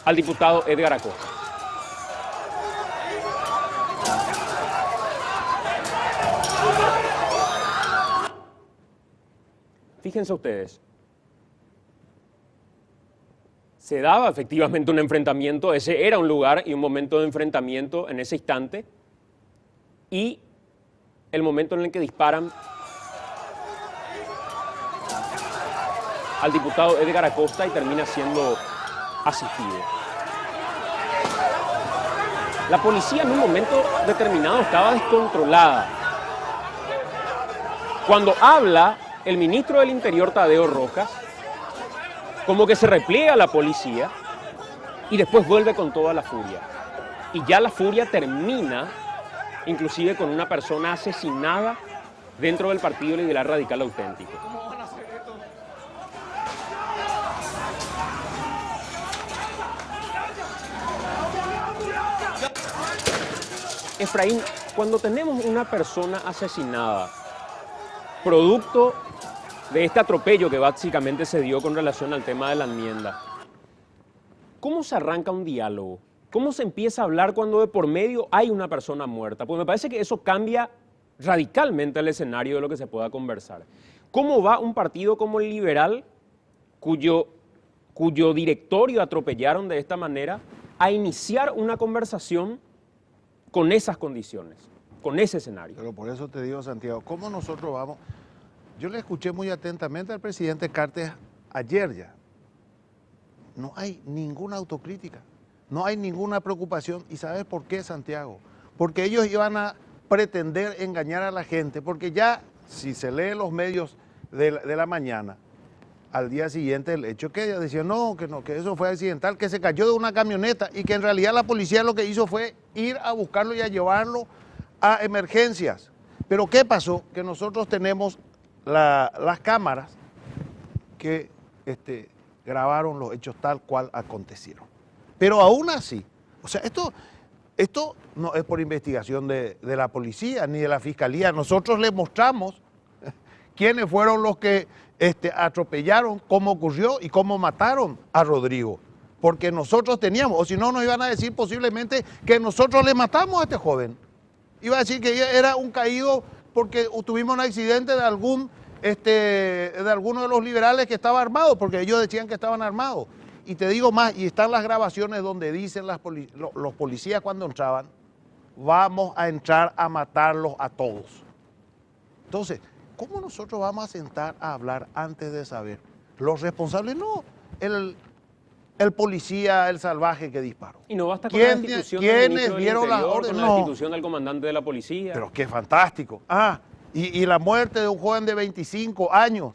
B: al diputado Edgar Acosta. Fíjense ustedes, se daba efectivamente un enfrentamiento, ese era un lugar y un momento de enfrentamiento en ese instante, y el momento en el que disparan al diputado Edgar Acosta y termina siendo asistido. La policía en un momento determinado estaba descontrolada. Cuando habla el ministro del Interior, Tadeo Rojas, como que se repliega a la policía y después vuelve con toda la furia. Y ya la furia termina inclusive con una persona asesinada dentro del Partido Liberal Radical Auténtico. Efraín, cuando tenemos una persona asesinada, producto de este atropello que básicamente se dio con relación al tema de la enmienda, ¿cómo se arranca un diálogo? ¿Cómo se empieza a hablar cuando de por medio hay una persona muerta? Pues me parece que eso cambia radicalmente el escenario de lo que se pueda conversar. ¿Cómo va un partido como el Liberal, cuyo directorio atropellaron de esta manera, a iniciar una conversación con esas condiciones, con ese escenario?
H: Pero por eso te digo, Santiago, ¿cómo nosotros vamos? Yo le escuché muy atentamente al presidente Cartes ayer ya. No hay ninguna autocrítica, no hay ninguna preocupación. ¿Y sabes por qué, Santiago? Porque ellos iban a pretender engañar a la gente, porque ya, si se lee los medios de la mañana, al día siguiente el hecho que ella decía no, que eso fue accidental, que se cayó de una camioneta y que en realidad la policía lo que hizo fue ir a buscarlo y a llevarlo a emergencias. Pero ¿qué pasó? Que nosotros tenemos las cámaras que grabaron los hechos tal cual acontecieron. Pero aún así, o sea, esto no es por investigación de la policía ni de la fiscalía. Nosotros les mostramos quiénes fueron los que atropellaron, cómo ocurrió y cómo mataron a Rodrigo. Porque nosotros teníamos, o si no nos iban a decir posiblemente que nosotros le matamos a este joven. Iba a decir que era un caído porque tuvimos un accidente de alguno de los liberales que estaba armado, porque ellos decían que estaban armados. Y te digo más, y están las grabaciones donde dicen los policías cuando entraban, vamos a entrar a matarlos a todos. Entonces, ¿cómo nosotros vamos a sentar a hablar antes de saber? Los responsables no, el policía, el salvaje que disparó.
B: Y no basta con la institución del ministro del Interior, con la institución del comandante de la policía.
H: Pero qué fantástico. Y la muerte de un joven de 25 años,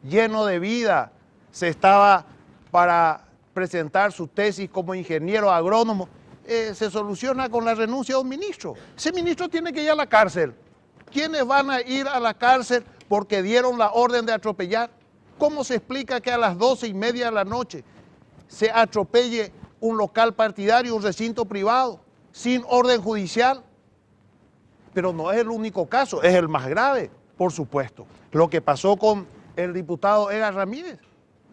H: lleno de vida, se estaba para presentar su tesis como ingeniero agrónomo, se soluciona con la renuncia de un ministro. Ese ministro tiene que ir a la cárcel. ¿Quiénes van a ir a la cárcel porque dieron la orden de atropellar? ¿Cómo se explica que a las 12:30 de la noche se atropelle un local partidario, un recinto privado, sin orden judicial? Pero no es el único caso, es el más grave, por supuesto. Lo que pasó con el diputado Edgar Ramírez,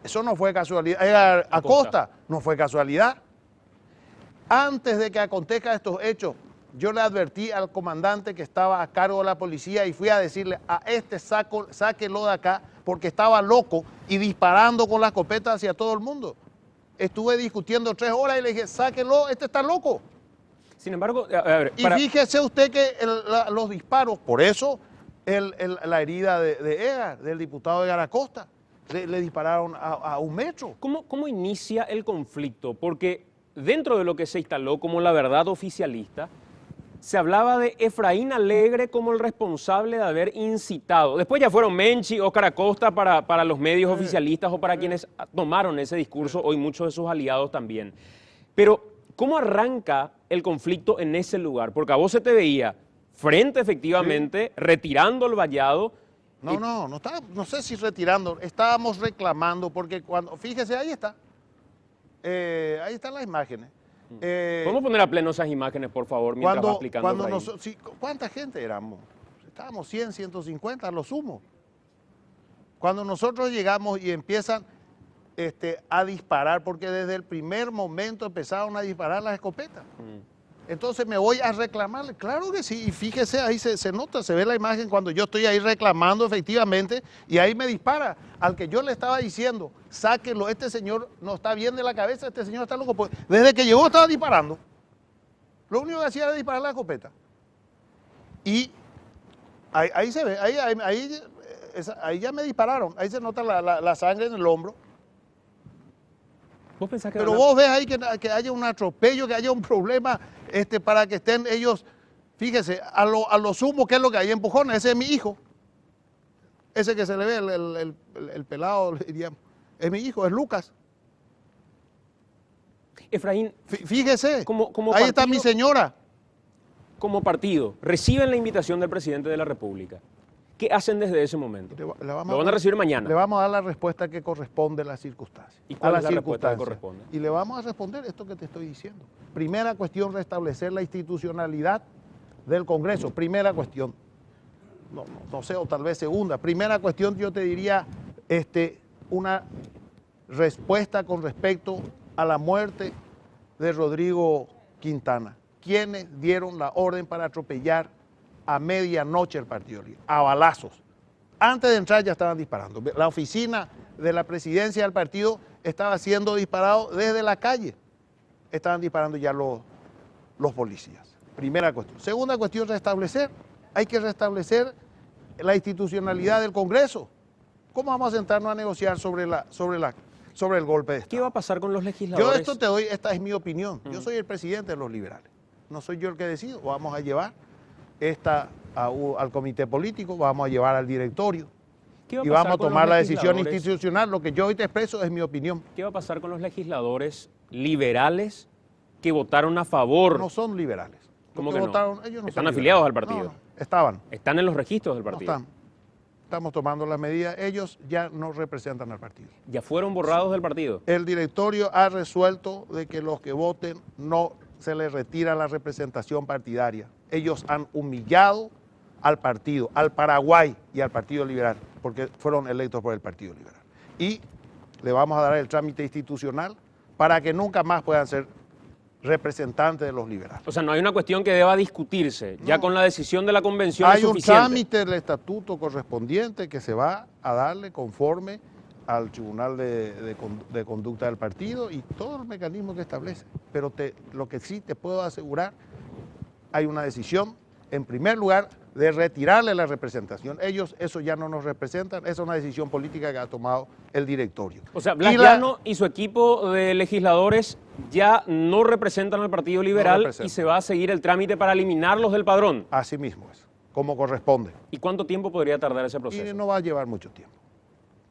H: eso no fue casualidad. Edgar Acosta, no fue casualidad. Antes de que acontezcan estos hechos, yo le advertí al comandante que estaba a cargo de la policía y fui a decirle a sáquelo de acá porque estaba loco y disparando con la escopeta hacia todo el mundo. Estuve discutiendo 3 horas y le dije, sáquelo, este está loco.
B: Sin embargo,
H: y fíjese usted que los disparos, por eso la herida de Edgar, del diputado Edgar Acosta, le dispararon a 1 metro.
B: ¿Cómo inicia el conflicto? Porque dentro de lo que se instaló como la verdad oficialista, se hablaba de Efraín Alegre como el responsable de haber incitado. Después ya fueron Menchi, Óscar Acosta para los medios oficialistas o para quienes tomaron ese discurso, hoy muchos de sus aliados también. Pero, ¿cómo arranca el conflicto en ese lugar? Porque a vos se te veía frente efectivamente, retirando el vallado.
H: No sé si retirando, estábamos reclamando, porque cuando, fíjese, ahí están las imágenes.
B: ¿Podemos poner a pleno esas imágenes, por favor, mientras va explicando
H: ¿cuánta gente éramos? Estábamos 100, 150, a lo sumo. Cuando nosotros llegamos y empiezan a disparar, porque desde el primer momento empezaron a disparar las escopetas. Entonces me voy a reclamarle, claro que sí, y fíjese, ahí se nota, se ve la imagen cuando yo estoy ahí reclamando efectivamente, y ahí me dispara. Al que yo le estaba diciendo, sáquenlo, este señor no está bien de la cabeza, este señor está loco. Pues, desde que llegó estaba disparando. Lo único que hacía era disparar la escopeta. Y ahí se ve, ahí ya me dispararon, ahí se nota la sangre en el hombro.
B: ¿Vos pensás que
H: pero vos ves ahí que haya un atropello, que haya un problema para que estén ellos, fíjese, a lo sumo, ¿qué es lo que hay? Empujones, ese es mi hijo. Ese que se le ve, el pelado, diríamos, es mi hijo, es Lucas.
B: Efraín,
H: fíjese,
B: como
H: ahí
B: partido,
H: está mi señora.
B: Como partido, reciben la invitación del presidente de la República. ¿Qué hacen desde ese momento? Lo van a recibir mañana.
H: Le vamos a dar la respuesta que corresponde a las circunstancias.
B: ¿Y cuál es la respuesta que corresponde?
H: Y le vamos a responder esto que te estoy diciendo. Primera cuestión, restablecer la institucionalidad del Congreso. Primera cuestión. No sé, o tal vez segunda. Primera cuestión, yo te diría una respuesta con respecto a la muerte de Rodrigo Quintana. ¿Quiénes dieron la orden para atropellar a medianoche el Partido Libre? A balazos. Antes de entrar ya estaban disparando. La oficina de la presidencia del partido estaba siendo disparado desde la calle. Estaban disparando ya los policías. Primera cuestión. Segunda cuestión, restablecer. Hay que restablecer la institucionalidad del Congreso. ¿Cómo vamos a sentarnos a negociar sobre el golpe de Estado?
B: ¿Qué va a pasar con los legisladores?
H: Yo esto te doy, esta es mi opinión. Yo soy el presidente de los liberales. No soy yo el que decido. Vamos a llevar al comité político, vamos a llevar al directorio y vamos a tomar la decisión institucional. Lo que yo hoy te expreso es mi opinión.
B: ¿Qué va a pasar con los legisladores liberales que votaron a favor?
H: No son liberales.
B: ¿Cómo que no?
H: Ellos no
B: están afiliados al partido.
H: No, estaban.
B: Están en los registros del partido.
H: No están. Estamos tomando las medidas. Ellos ya no representan al partido.
B: ¿Ya fueron borrados del partido?
H: El directorio ha resuelto de que los que voten no se les retira la representación partidaria. Ellos han humillado al partido, al Paraguay y al Partido Liberal, porque fueron electos por el Partido Liberal. Y le vamos a dar el trámite institucional para que nunca más puedan ser representantes de los liberales.
B: O sea, no hay una cuestión que deba discutirse, ya con la decisión de la convención
H: hay
B: es suficiente.
H: Un trámite del estatuto correspondiente que se va a darle conforme al Tribunal de Conducta del partido y todo el mecanismo que establece. Pero lo que sí te puedo asegurar, hay una decisión, en primer lugar, de retirarle la representación. Ellos eso ya no nos representan, esa es una decisión política que ha tomado el directorio.
B: O sea, Blas Llano y su equipo de legisladores ya no representan al Partido Liberal y se va a seguir el trámite para eliminarlos del padrón.
H: Así mismo es, como corresponde.
B: ¿Y cuánto tiempo podría tardar ese proceso?
H: Y no va a llevar mucho tiempo.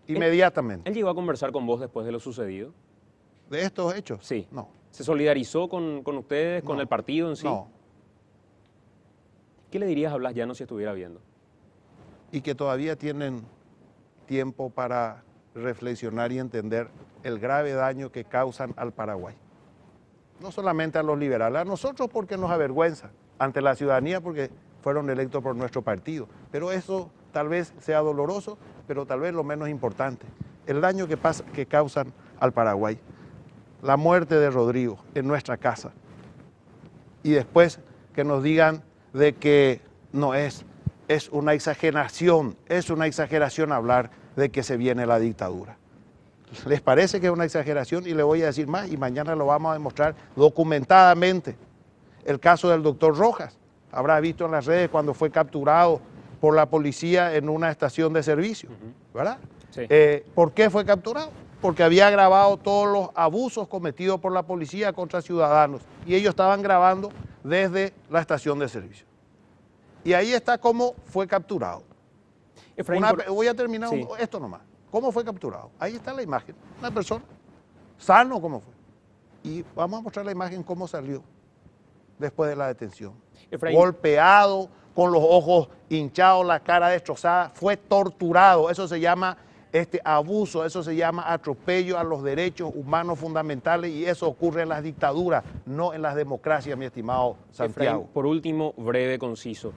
H: Inmediatamente.
B: ¿Él llegó a conversar con vos después de lo sucedido?
H: ¿De estos hechos?
B: Sí.
H: No.
B: ¿Se solidarizó con ustedes, con el partido en sí?
H: No.
B: ¿Qué le dirías a Blas Llano si estuviera viendo?
H: Y que todavía tienen tiempo para reflexionar y entender el grave daño que causan al Paraguay. No solamente a los liberales, a nosotros porque nos avergüenza, ante la ciudadanía porque fueron electos por nuestro partido. Pero eso tal vez sea doloroso, pero tal vez lo menos importante. El daño que causan al Paraguay. La muerte de Rodrigo en nuestra casa. Y después que nos digan de que no es una exageración hablar de que se viene la dictadura. ¿Les parece que es una exageración? Y le voy a decir más, y mañana lo vamos a demostrar documentadamente. El caso del doctor Rojas, habrá visto en las redes cuando fue capturado por la policía en una estación de servicio, ¿verdad?
B: Sí.
H: ¿Por qué fue capturado? Porque había grabado todos los abusos cometidos por la policía contra ciudadanos, y ellos estaban grabando desde la estación de servicio. Y ahí está cómo fue capturado. Voy a terminar esto nomás. ¿Cómo fue capturado? Ahí está la imagen. Una persona sano como fue. Y vamos a mostrar la imagen cómo salió después de la detención.
B: Efraín.
H: Golpeado, con los ojos hinchados, la cara destrozada. Fue torturado. Eso se llama abuso, eso se llama atropello a los derechos humanos fundamentales y eso ocurre en las dictaduras, no en las democracias, mi estimado Santiago.
B: Efraín, por último, breve, conciso.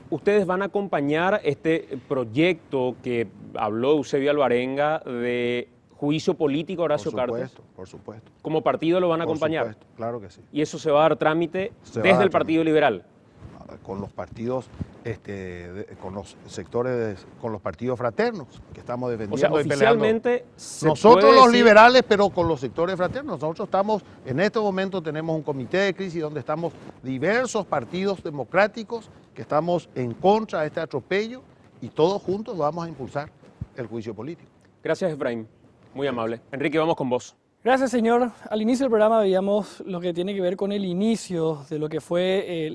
B: ¿Ustedes van a acompañar este proyecto que habló Eusebio Alvarenga de juicio político a Horacio Cartes?
H: Por supuesto.
B: ¿Como partido lo van a acompañar?
H: Por supuesto, claro que sí.
B: ¿Y eso se va a dar trámite desde el Partido Liberal?
H: Con los partidos, con los sectores, con los partidos fraternos que estamos defendiendo.
B: O sea, oficialmente
H: nosotros los liberales, pero con los sectores fraternos. Nosotros estamos, en este momento tenemos un comité de crisis donde estamos diversos partidos democráticos que estamos en contra de este atropello y todos juntos vamos a impulsar el juicio político.
B: Gracias, Efraín. Muy amable. Enrique, vamos con vos.
C: Gracias, señor. Al inicio del programa veíamos lo que tiene que ver con el inicio de lo que fue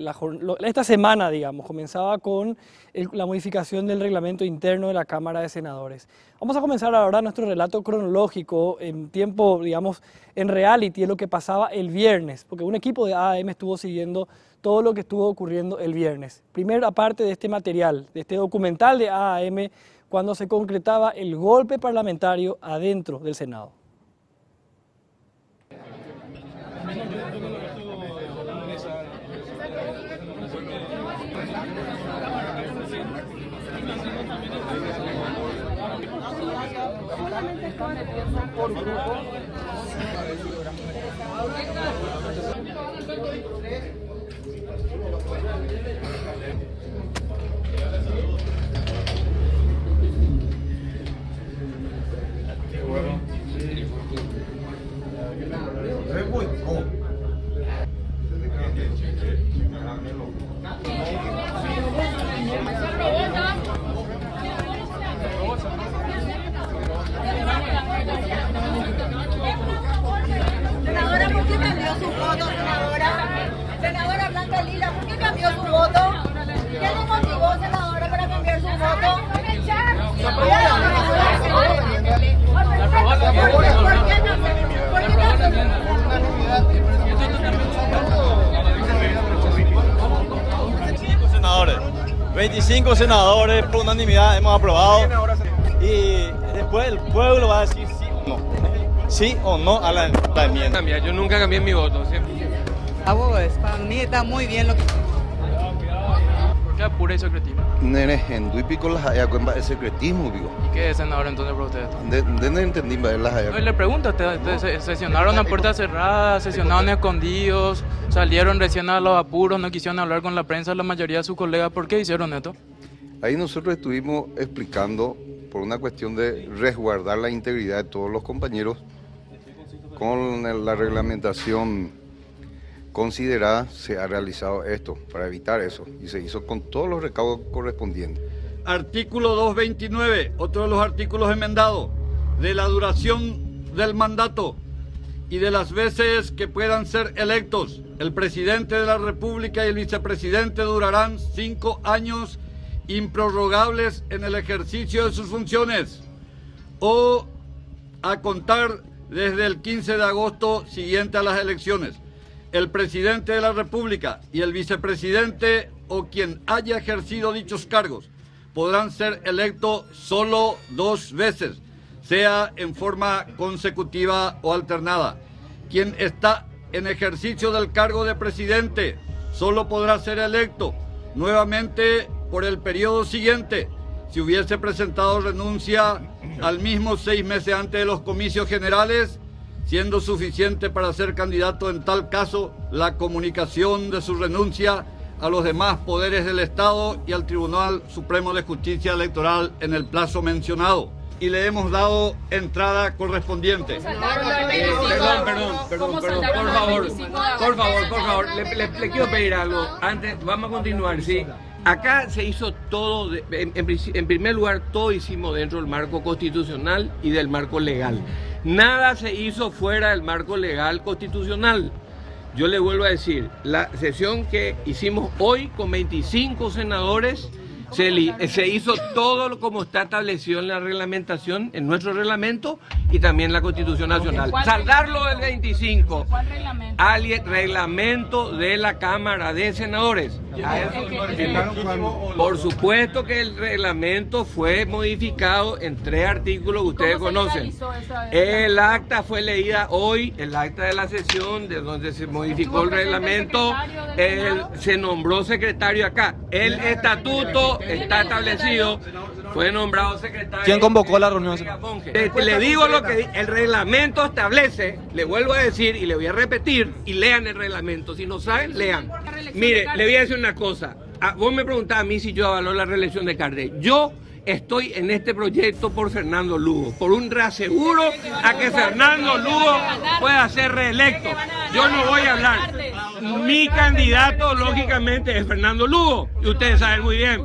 C: esta semana, digamos. Comenzaba con la modificación del reglamento interno de la Cámara de Senadores. Vamos a comenzar ahora nuestro relato cronológico en tiempo, digamos, en reality, de lo que pasaba el viernes, porque un equipo de AAM estuvo siguiendo todo lo que estuvo ocurriendo el viernes. Primera parte de este material, de este documental de AAM, cuando se concretaba el golpe parlamentario adentro del Senado.
F: Por grupo. Senadora, ¿por qué cambió su voto, senadora? Senadora Blanca Lila, ¿por qué cambió su voto? ¿Qué le motivó, senadora, para cambiar su voto?
K: Senadores, 25 senadores por unanimidad hemos aprobado y después el pueblo va a decir sí o no a la enmienda.
L: Yo nunca cambié mi voto.
M: Para mí está muy bien lo que...
L: ¿Por qué apura y secretismo? Nerejendu y pico las haya con el secretismo, digo.
M: ¿Y qué es senador entonces para ustedes?
L: De no entendí las haya.
M: No, y le pregunto, sesionaron a puerta cerrada, sesionaron escondidos, salieron recién a los apuros, no quisieron hablar con la prensa, la mayoría de sus colegas. ¿Por qué hicieron esto?
L: Ahí nosotros estuvimos explicando por una cuestión de resguardar la integridad de todos los compañeros con la reglamentación considerada se ha realizado esto para evitar eso y se hizo con todos los recaudos correspondientes.
N: Artículo 229, otro de los artículos enmendados, de la duración del mandato y de las veces que puedan ser electos. El presidente de la República y el vicepresidente durarán 5 años improrrogables en el ejercicio de sus funciones o a contar desde el 15 de agosto siguiente a las elecciones. El presidente de la República y el vicepresidente o quien haya ejercido dichos cargos podrán ser electos solo 2 veces, sea en forma consecutiva o alternada. Quien está en ejercicio del cargo de presidente solo podrá ser electo nuevamente por el periodo siguiente si hubiese presentado renuncia al mismo 6 meses antes de los comicios generales, siendo suficiente para ser candidato en tal caso la comunicación de su renuncia a los demás poderes del Estado y al Tribunal Supremo de Justicia Electoral en el plazo mencionado. Y le hemos dado entrada correspondiente.
O: Perdón, por favor, le quiero pedir algo. Antes, vamos a continuar, ¿sí? Acá se hizo todo, en primer lugar, todo hicimos dentro del marco constitucional y del marco legal. Nada se hizo fuera del marco legal constitucional. Yo le vuelvo a decir, la sesión que hicimos hoy con 25 senadores, se hizo todo como está establecido en la reglamentación, en nuestro reglamento y también en la Constitución Nacional. Saldarlo del 25 al reglamento de la Cámara de Senadores. Por supuesto que el reglamento fue modificado en 3 artículos que ustedes conocen. El acta fue leída hoy, el acta de la sesión de donde se modificó el reglamento, se nombró secretario acá. El estatuto está establecido, fue nombrado secretario.
K: ¿Quién convocó la reunión?
O: Le digo lo que el reglamento establece, le vuelvo a decir y le voy a repetir, y lean el reglamento. Si no saben, lean. Mire, le voy a decir una cosa. Vos me preguntás a mí si yo avaló la reelección de Cárdenas. Yo estoy en este proyecto por Fernando Lugo, por un reaseguro a que Fernando Lugo pueda ser reelecto. Yo no voy a hablar. Mi candidato, lógicamente, es Fernando Lugo, y ustedes saben muy bien.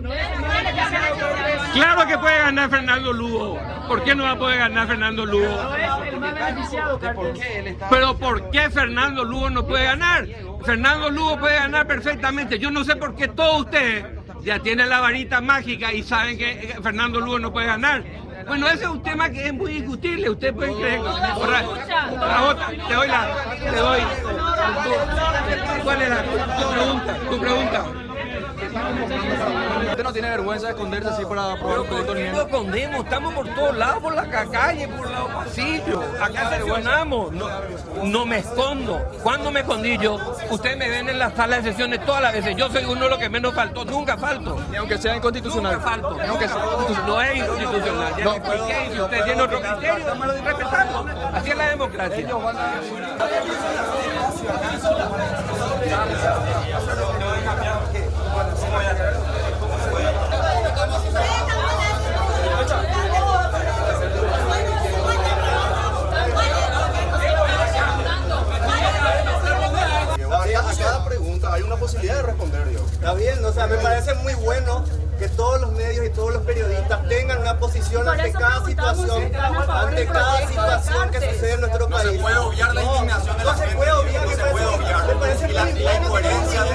O: Claro que puede ganar Fernando Lugo. ¿Por qué no va a poder ganar Fernando Lugo? Pero ¿por qué Fernando Lugo no puede ganar? Fernando Lugo puede ganar perfectamente. Yo no sé por qué todos ustedes ya tienen la varita mágica y saben que Fernando Lugo no puede ganar. Bueno, ese es un tema que es muy discutible. Ustedes pueden creer. Te doy. ¿Cuál es tu pregunta?
K: ¿Usted no tiene vergüenza de esconderse así para aprobar un proyecto de nivel?
O: No escondemos, estamos por todos lados, por la calle, por los pasillos. Acá sesionamos. No me escondo. ¿Cuándo me escondí yo? Ustedes me ven en la sala de sesiones todas las veces. Yo soy uno de los que menos faltó. Nunca falto.
K: Ni aunque sea inconstitucional.
O: Nunca falto. No es inconstitucional. Ya expliqué. Si usted tiene otro criterio, respetamos. Así es la democracia.
P: A cada pregunta hay una posibilidad de responder yo. Está bien, o sea, me parece muy bueno que todos los medios y todos los periodistas tengan una posición ante cada situación que sucede en nuestro país. No se puede obviar la indignación de la gente. No se puede obviar, me parece muy la incoherencia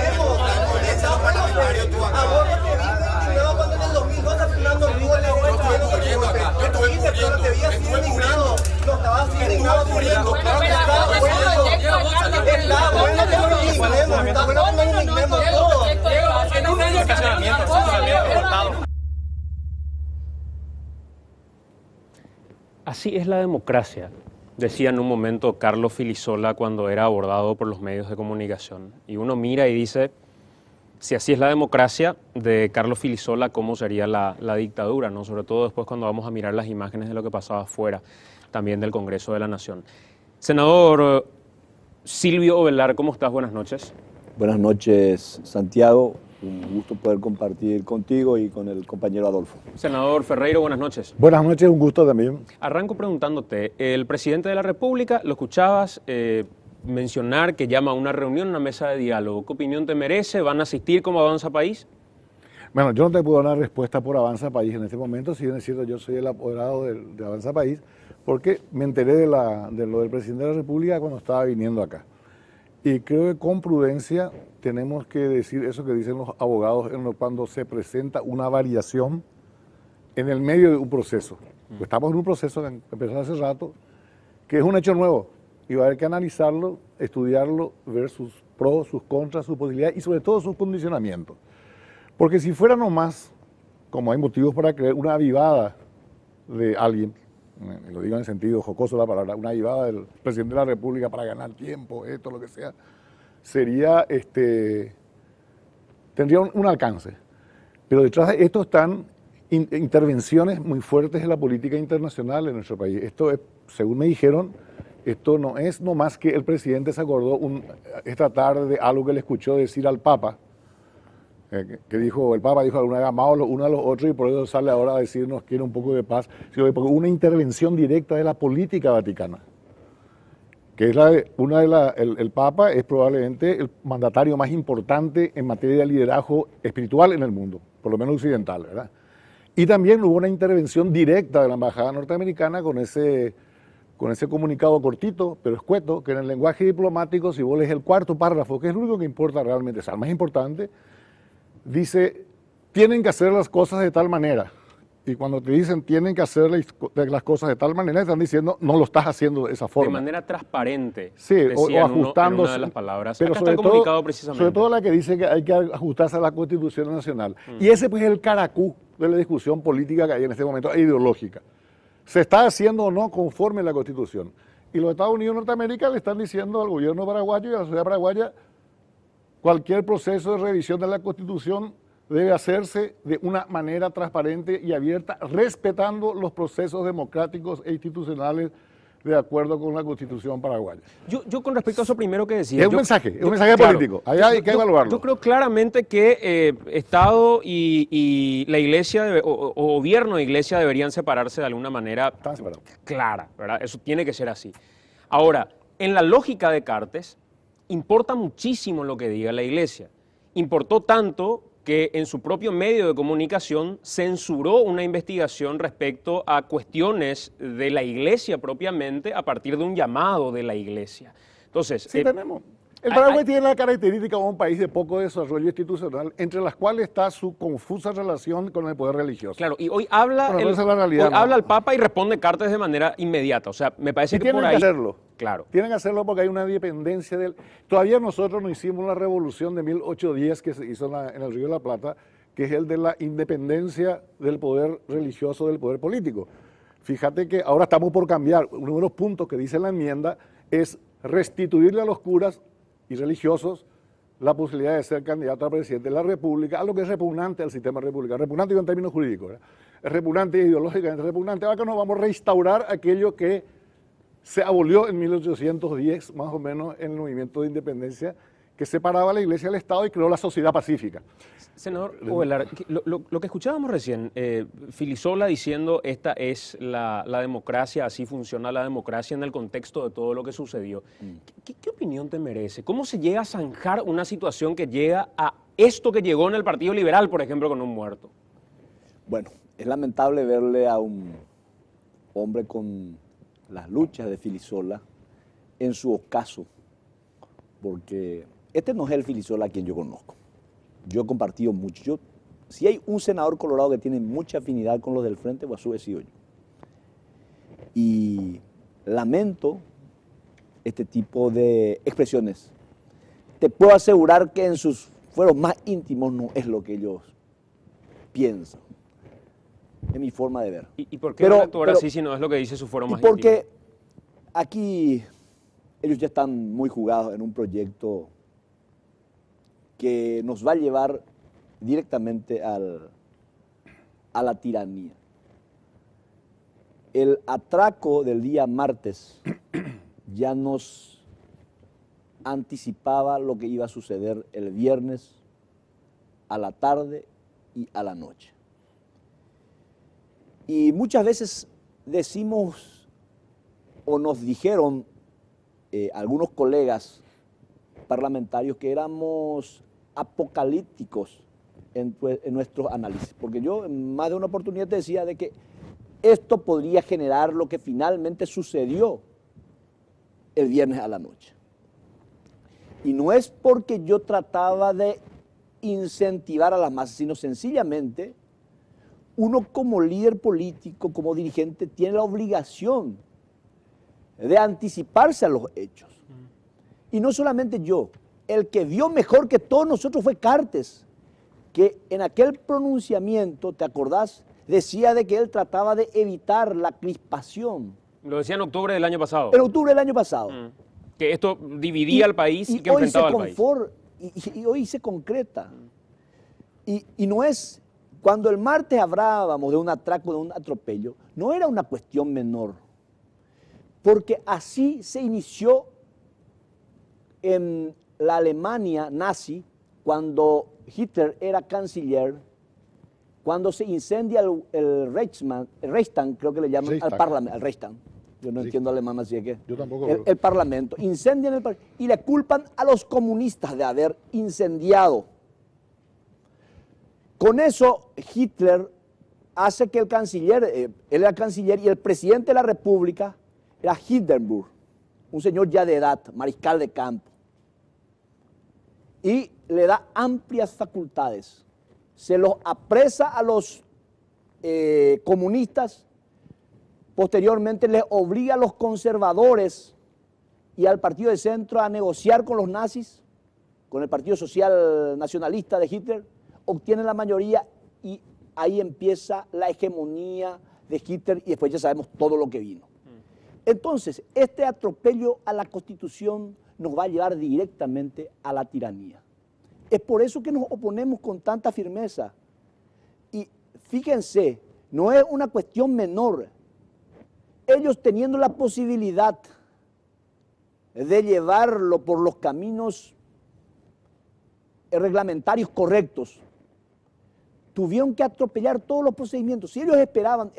P: parlamentaria. A vos no te vi indignado cuando en el 2012 a Fernando Lugo le dio el golpe. Yo te vi así indignado. No estaba así indignado muriendo. Claro que está bueno. Está bueno que nos indignemos. Está bueno que nos indignemos todos.
B: Así es la democracia, decía en un momento Carlos Filisola cuando era abordado por los medios de comunicación. Y uno mira y dice, Si así es la democracia de Carlos Filisola, ¿cómo sería la dictadura, ¿no? Sobre todo después cuando vamos a mirar las imágenes de lo que pasaba afuera, también del Congreso de la Nación. Senador Silvio Ovelar, ¿cómo estás? Buenas noches.
Q: Buenas noches, Santiago. Un gusto poder compartir contigo y con el compañero Adolfo.
B: Senador Ferreiro, buenas noches.
R: Buenas noches, un gusto también.
B: Arranco preguntándote, el presidente de la República, lo escuchabas mencionar que llama a una reunión, una mesa de diálogo. ¿Qué opinión te merece? ¿Van a asistir como Avanza País?
R: Bueno, yo no te puedo dar una respuesta por Avanza País en este momento, si bien es cierto, yo soy el apoderado de Avanza País, porque me enteré de lo del presidente de la República cuando estaba viniendo acá. Y creo que con prudencia tenemos que decir eso que dicen los abogados cuando se presenta una variación en el medio de un proceso. Estamos en un proceso que empezó hace rato, que es un hecho nuevo, y va a haber que analizarlo, estudiarlo, ver sus pros, sus contras, sus posibilidades y sobre todo sus condicionamientos. Porque si fuera nomás, como hay motivos para creer, una avivada de alguien, lo digo en el sentido jocoso de la palabra, una avivada del presidente de la República para ganar tiempo, esto, lo que sea, sería, tendría un alcance. Pero detrás de esto están intervenciones muy fuertes en la política internacional en nuestro país. Esto es, según me dijeron, esto no es nomás que el presidente se acordó esta tarde de algo que le escuchó decir al Papa, que dijo, el Papa dijo alguna vez, amados los unos a los otros, y por eso sale ahora a decirnos quiere un poco de paz, sino porque una intervención directa de la política vaticana, que es el Papa es probablemente el mandatario más importante en materia de liderazgo espiritual en el mundo, por lo menos occidental, ¿verdad? Y también hubo una intervención directa de la embajada norteamericana con ese comunicado cortito, pero escueto, que en el lenguaje diplomático, si vos lees el cuarto párrafo, que es lo único que importa realmente, es el más importante, dice, tienen que hacer las cosas de tal manera. Y cuando te dicen tienen que hacer las cosas de tal manera, están diciendo no lo estás haciendo de esa forma.
B: De manera transparente,
R: sí, o
B: ajustándose. En una de las palabras.
R: Pero
B: acá está el comunicado precisamente.
R: Sobre todo la que dice que hay que ajustarse a la Constitución Nacional. Y ese pues es el caracú de la discusión política que hay en este momento, e ideológica. ¿Se está haciendo o no conforme a la Constitución? Y los Estados Unidos de Norteamérica le están diciendo al gobierno paraguayo y a la sociedad paraguaya, cualquier proceso de revisión de la Constitución debe hacerse de una manera transparente y abierta, respetando los procesos democráticos e institucionales de acuerdo con la Constitución paraguaya.
B: Yo con respecto a eso primero que decía...
R: Es un mensaje político, allá hay que evaluarlo.
B: Yo creo claramente que Estado y la Iglesia, o gobierno e Iglesia deberían separarse de alguna manera clara, ¿verdad? Eso tiene que ser así. Ahora, en la lógica de Cartes, importa muchísimo lo que diga la Iglesia. Importó tanto que en su propio medio de comunicación censuró una investigación respecto a cuestiones de la Iglesia propiamente a partir de un llamado de la Iglesia. Entonces,
R: sí, tenemos. El Paraguay tiene la característica de un país de poco desarrollo institucional, entre las cuales está su confusa relación con el poder religioso.
B: Claro, y hoy habla, habla el Papa y responde Cartes de manera inmediata. O sea, me parece que por ahí...
R: Tienen que hacerlo.
B: Claro.
R: Tienen que hacerlo porque hay una dependencia del... Todavía nosotros no hicimos la revolución de 1810 que se hizo en el Río de la Plata, que es el de la independencia del poder religioso del poder político. Fíjate que ahora estamos por cambiar. Uno de los puntos que dice la enmienda es restituirle a los curas y religiosos la posibilidad de ser candidato a presidente de la República, algo que es repugnante al sistema republicano, repugnante en términos jurídicos, ¿verdad? Es repugnante ideológicamente repugnante. Ahora que nos vamos a restaurar aquello que se abolió en 1810, más o menos, en el movimiento de independencia, que separaba a la Iglesia del Estado y creó la sociedad pacífica.
B: Senador Ovelar, lo que escuchábamos recién, Filisola diciendo esta es la democracia, así funciona la democracia en el contexto de todo lo que sucedió. ¿Qué opinión te merece? ¿Cómo se llega a zanjar una situación que llega a esto que llegó en el Partido Liberal, por ejemplo, con un muerto?
Q: Bueno, es lamentable verle a un hombre con las luchas de Filisola en su ocaso, porque este no es el Filisola a quien yo conozco. Yo he compartido mucho. Si hay un senador colorado que tiene mucha afinidad con los del Frente, Guasú he sido yo. Y lamento este tipo de expresiones. Te puedo asegurar que en sus fueros más íntimos no es lo que ellos piensan. Es mi forma de ver.
B: ¿Y por qué no actuar así si no es lo que dice su foro más íntimo?
Q: Porque aquí ellos ya están muy jugados en un proyecto que nos va a llevar directamente a la tiranía. El atraco del día martes ya nos anticipaba lo que iba a suceder el viernes a la tarde y a la noche. Y muchas veces decimos o nos dijeron algunos colegas parlamentarios que éramos apocalípticos en nuestros análisis, porque yo en más de una oportunidad te decía de que esto podría generar lo que finalmente sucedió el viernes a la noche. Y no es porque yo trataba de incentivar a las masas, sino sencillamente uno como líder político, como dirigente, tiene la obligación de anticiparse a los hechos. Y no solamente yo, el que vio mejor que todos nosotros fue Cartes, que en aquel pronunciamiento, ¿te acordás?, decía de que él trataba de evitar la crispación.
B: Lo decía en octubre del año pasado.
Q: En octubre del año pasado.
B: Que esto dividía al país y que enfrentaba al país.
Q: Y hoy se concreta. Y no es, cuando el martes hablábamos de un atraco, de un atropello, no era una cuestión menor. Porque así se inició en la Alemania nazi, cuando Hitler era canciller, cuando se incendia el Reichstag, creo que le llaman al Parlamento, al Reichstag. Yo no entiendo alemán, así que
R: yo tampoco.
Q: El Parlamento. Incendian el Parlamento y le culpan a los comunistas de haber incendiado. Con eso Hitler hace que el canciller, él era canciller y el presidente de la República era Hindenburg, un señor ya de edad, mariscal de campo. Y le da amplias facultades. Se los apresa a los comunistas, posteriormente les obliga a los conservadores y al partido de centro a negociar con los nazis, con el Partido Social Nacionalista de Hitler, obtienen la mayoría y ahí empieza la hegemonía de Hitler y después ya sabemos todo lo que vino. Entonces, este atropello a la Constitución nos va a llevar directamente a la tiranía. Es por eso que nos oponemos con tanta firmeza. Y fíjense, no es una cuestión menor. Ellos teniendo la posibilidad de llevarlo por los caminos reglamentarios correctos, tuvieron que atropellar todos los procedimientos. Si ellos esperaban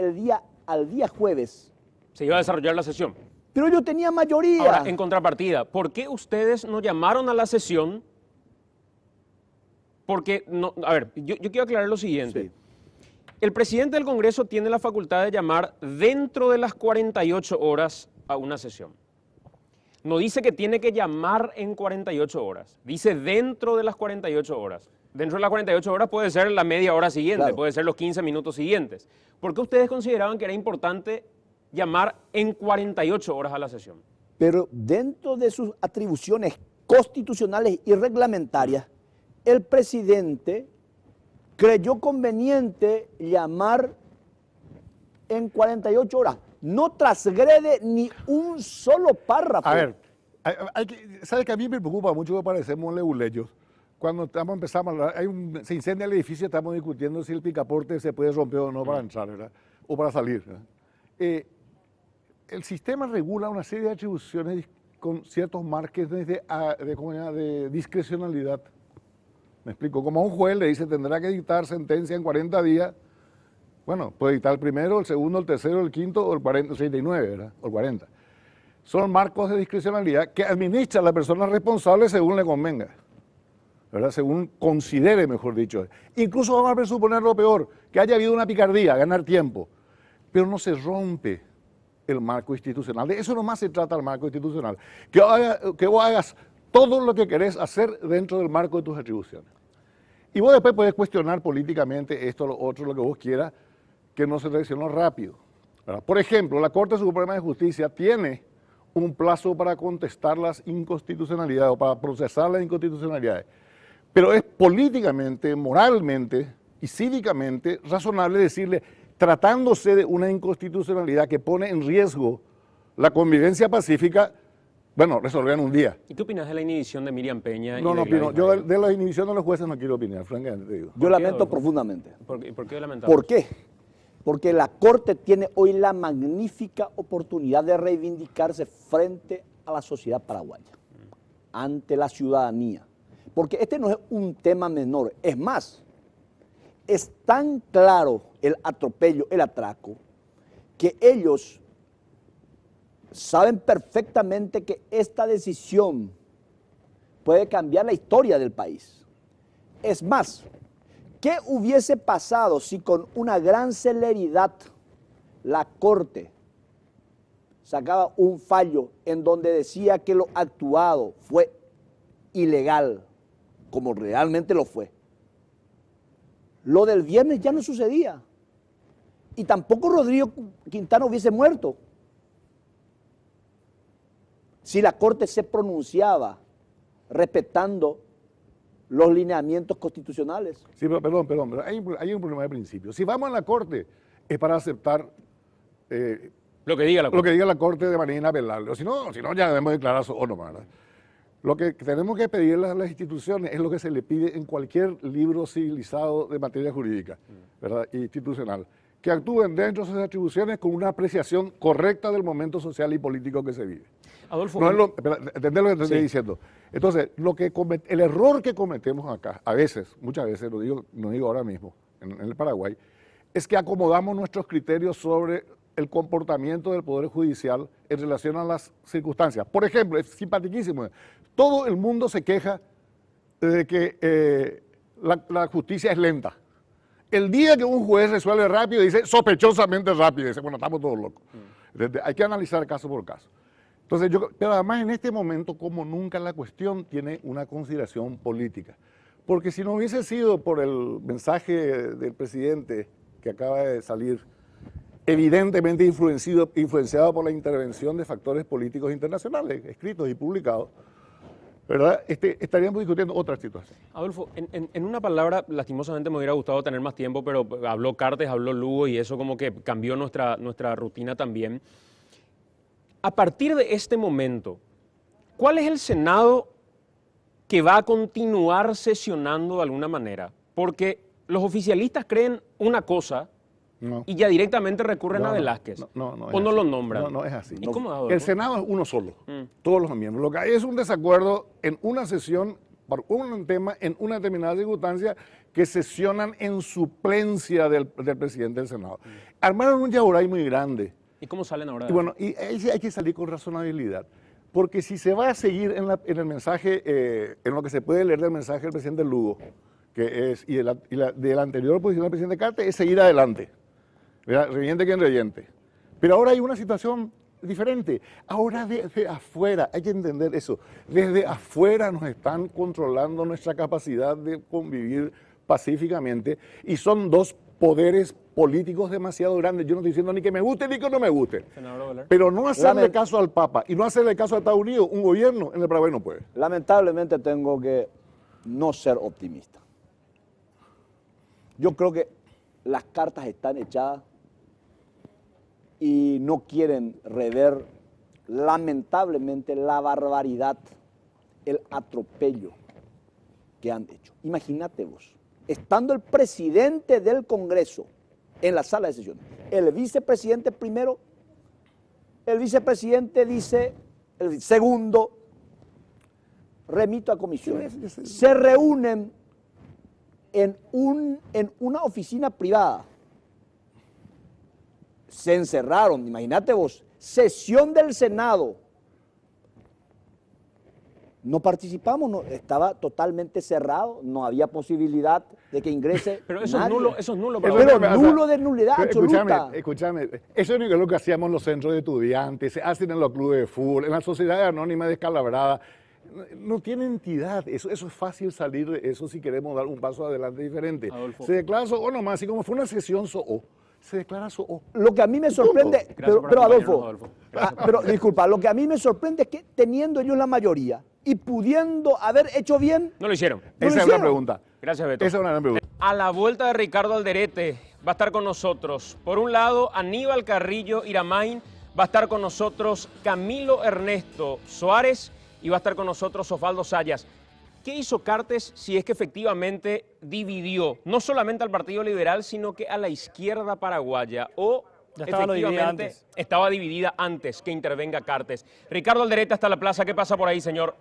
Q: al día jueves,
B: se iba a desarrollar la sesión.
Q: Pero ellos tenían mayoría.
B: Ahora, en contrapartida, ¿por qué ustedes no llamaron a la sesión? Porque, no, a ver, yo quiero aclarar lo siguiente. Sí. El presidente del Congreso tiene la facultad de llamar dentro de las 48 horas a una sesión. No dice que tiene que llamar en 48 horas, dice dentro de las 48 horas. Dentro de las 48 horas puede ser la media hora siguiente, claro, puede ser los 15 minutos siguientes. ¿Por qué ustedes consideraban que era importante llamar en 48 horas a la sesión?
Q: Pero dentro de sus atribuciones constitucionales y reglamentarias, el presidente creyó conveniente llamar en 48 horas. No transgrede ni un solo párrafo.
R: A ver, ¿sabes que a mí me preocupa mucho que parecemos leguleyos? Cuando empezamos a hablar, se incendia el edificio, estamos discutiendo si el picaporte se puede romper o no para entrar, ¿verdad? O para salir, ¿verdad? El sistema regula una serie de atribuciones con ciertos márgenes de discrecionalidad. Me explico, como a un juez le dice tendrá que dictar sentencia en 40 días, bueno, puede dictar el primero, el segundo, el tercero, el quinto o el 39, ¿verdad? O el 40. Son marcos de discrecionalidad que administra la persona responsable según le convenga, ¿verdad? Según considere, mejor dicho. Incluso vamos a presuponer lo peor, que haya habido una picardía, ganar tiempo, pero no se rompe el marco institucional. De eso nomás se trata el marco institucional. Que vos hagas todo lo que querés hacer dentro del marco de tus atribuciones. Y vos después podés cuestionar políticamente esto, lo otro, lo que vos quieras, que no se reaccionó rápido, ¿verdad? Por ejemplo, la Corte Suprema de Justicia tiene un plazo para contestar las inconstitucionalidades o para procesar las inconstitucionalidades. Pero es políticamente, moralmente y cívicamente razonable decirle, tratándose de una inconstitucionalidad que pone en riesgo la convivencia pacífica, Bueno, resolvían un día.
B: ¿Y qué opinas de la inhibición de Miriam Peña?
R: No opino. Yo de la inhibición de los jueces no quiero opinar, francamente te digo.
Q: Yo lamento profundamente.
B: ¿Por qué lamentamos?
Q: ¿Por qué? Porque la Corte tiene hoy la magnífica oportunidad de reivindicarse frente a la sociedad paraguaya, ante la ciudadanía. Porque este no es un tema menor. Es más, es tan claro el atropello, el atraco, que ellos saben perfectamente que esta decisión puede cambiar la historia del país. Es más, ¿qué hubiese pasado si con una gran celeridad la Corte sacaba un fallo en donde decía que lo actuado fue ilegal, como realmente lo fue? Lo del viernes ya no sucedía. Y tampoco Rodrigo Quintana hubiese muerto si la Corte se pronunciaba respetando los lineamientos constitucionales.
R: Sí, pero perdón, pero hay un problema de principio. Si vamos a la Corte es para aceptar
B: lo que diga la Corte.
R: Lo que diga la Corte de manera inapelable. O si no ya debemos declarar su nomás, ¿verdad? Lo que tenemos que pedirle a las instituciones es lo que se le pide en cualquier libro civilizado de materia jurídica, ¿verdad? Institucional, que actúen dentro de sus atribuciones con una apreciación correcta del momento social y político que se vive.
B: Adolfo,
R: no ¿entendés lo que te estoy diciendo? Entonces, el error que cometemos acá, a veces, muchas veces, no digo ahora mismo, en el Paraguay, es que acomodamos nuestros criterios sobre el comportamiento del Poder Judicial en relación a las circunstancias. Por ejemplo, es simpaticísimo, todo el mundo se queja de que la justicia es lenta. El día que un juez resuelve rápido, dice sospechosamente rápido, dice, bueno, estamos todos locos. Hay que analizar caso por caso. Entonces, pero además en este momento, como nunca, la cuestión tiene una consideración política. Porque si no hubiese sido por el mensaje del presidente que acaba de salir, evidentemente influenciado por la intervención de factores políticos internacionales, escritos y publicados, ¿verdad? Estaríamos discutiendo otra situación.
B: Adolfo, en una palabra, lastimosamente me hubiera gustado tener más tiempo, pero habló Cartes, habló Lugo y eso como que cambió nuestra rutina también. A partir de este momento, ¿cuál es el Senado que va a continuar sesionando de alguna manera? Porque los oficialistas creen una cosa y ya directamente recurren a Velázquez. ¿O no lo nombran?
R: No es así.
B: ¿Y cómo,
R: el Senado es uno solo, todos los miembros. Lo que hay es un desacuerdo en una sesión por un tema en una determinada circunstancia que sesionan en suplencia del presidente del Senado. Armaron un yaguaray muy grande.
B: ¿Y cómo salen ahora?
R: Y bueno, y ahí hay que salir con razonabilidad. Porque si se va a seguir en el mensaje, en lo que se puede leer del mensaje del presidente Lugo, que es, de la anterior posición del presidente Cartes, es seguir adelante. ¿Verdad? Reviente quien reviente. Pero ahora hay una situación diferente. Ahora desde afuera, hay que entender eso, desde afuera nos están controlando nuestra capacidad de convivir pacíficamente y son dos poderes políticos demasiado grandes. Yo no estoy diciendo ni que me guste ni que no me guste. Pero no hacerle caso al Papa y no hacerle caso a Estados Unidos, un gobierno en el Paraguay no puede.
Q: Lamentablemente tengo que no ser optimista. Yo creo que las cartas están echadas y no quieren rever lamentablemente la barbaridad, el atropello que han hecho. Imagínate vos, estando el presidente del Congreso en la sala de sesiones, el vicepresidente primero, el vicepresidente dice, el segundo, remito a comisiones, se reúnen en una oficina privada, se encerraron, imagínate vos, sesión del Senado, no participamos, estaba totalmente cerrado, no había posibilidad de que ingrese.
B: Pero eso
Q: nadie.
B: es nulo.
Q: Pero nulo de nulidad absoluta.
R: Escúchame, eso es lo que hacíamos en los centros de estudiantes, se hacen en los clubes de fútbol, en la sociedad anónima descalabrada. No tiene entidad, eso es fácil salir de eso si queremos dar un paso adelante diferente.
B: Adolfo.
R: Se declara SOO nomás, así como fue una sesión SOO. Se declara SOO.
Q: Lo que a mí me sorprende, pero Adolfo, pero disculpa, lo que a mí me sorprende es que teniendo ellos la mayoría y pudiendo haber hecho bien...
B: No lo hicieron.
R: Esa es una pregunta.
B: Gracias, Beto.
R: Esa es una gran pregunta.
B: A la vuelta de Ricardo Alderete va a estar con nosotros. Por un lado, Aníbal Carrillo Iramain va a estar con nosotros Camilo Ernesto Suárez y va a estar con nosotros Osvaldo Sayas. ¿Qué hizo Cartes si es que efectivamente dividió no solamente al Partido Liberal, sino que a la izquierda paraguaya? ¿O efectivamente estaba dividida antes que intervenga Cartes? Ricardo Alderete hasta la plaza. ¿Qué pasa por ahí, señor?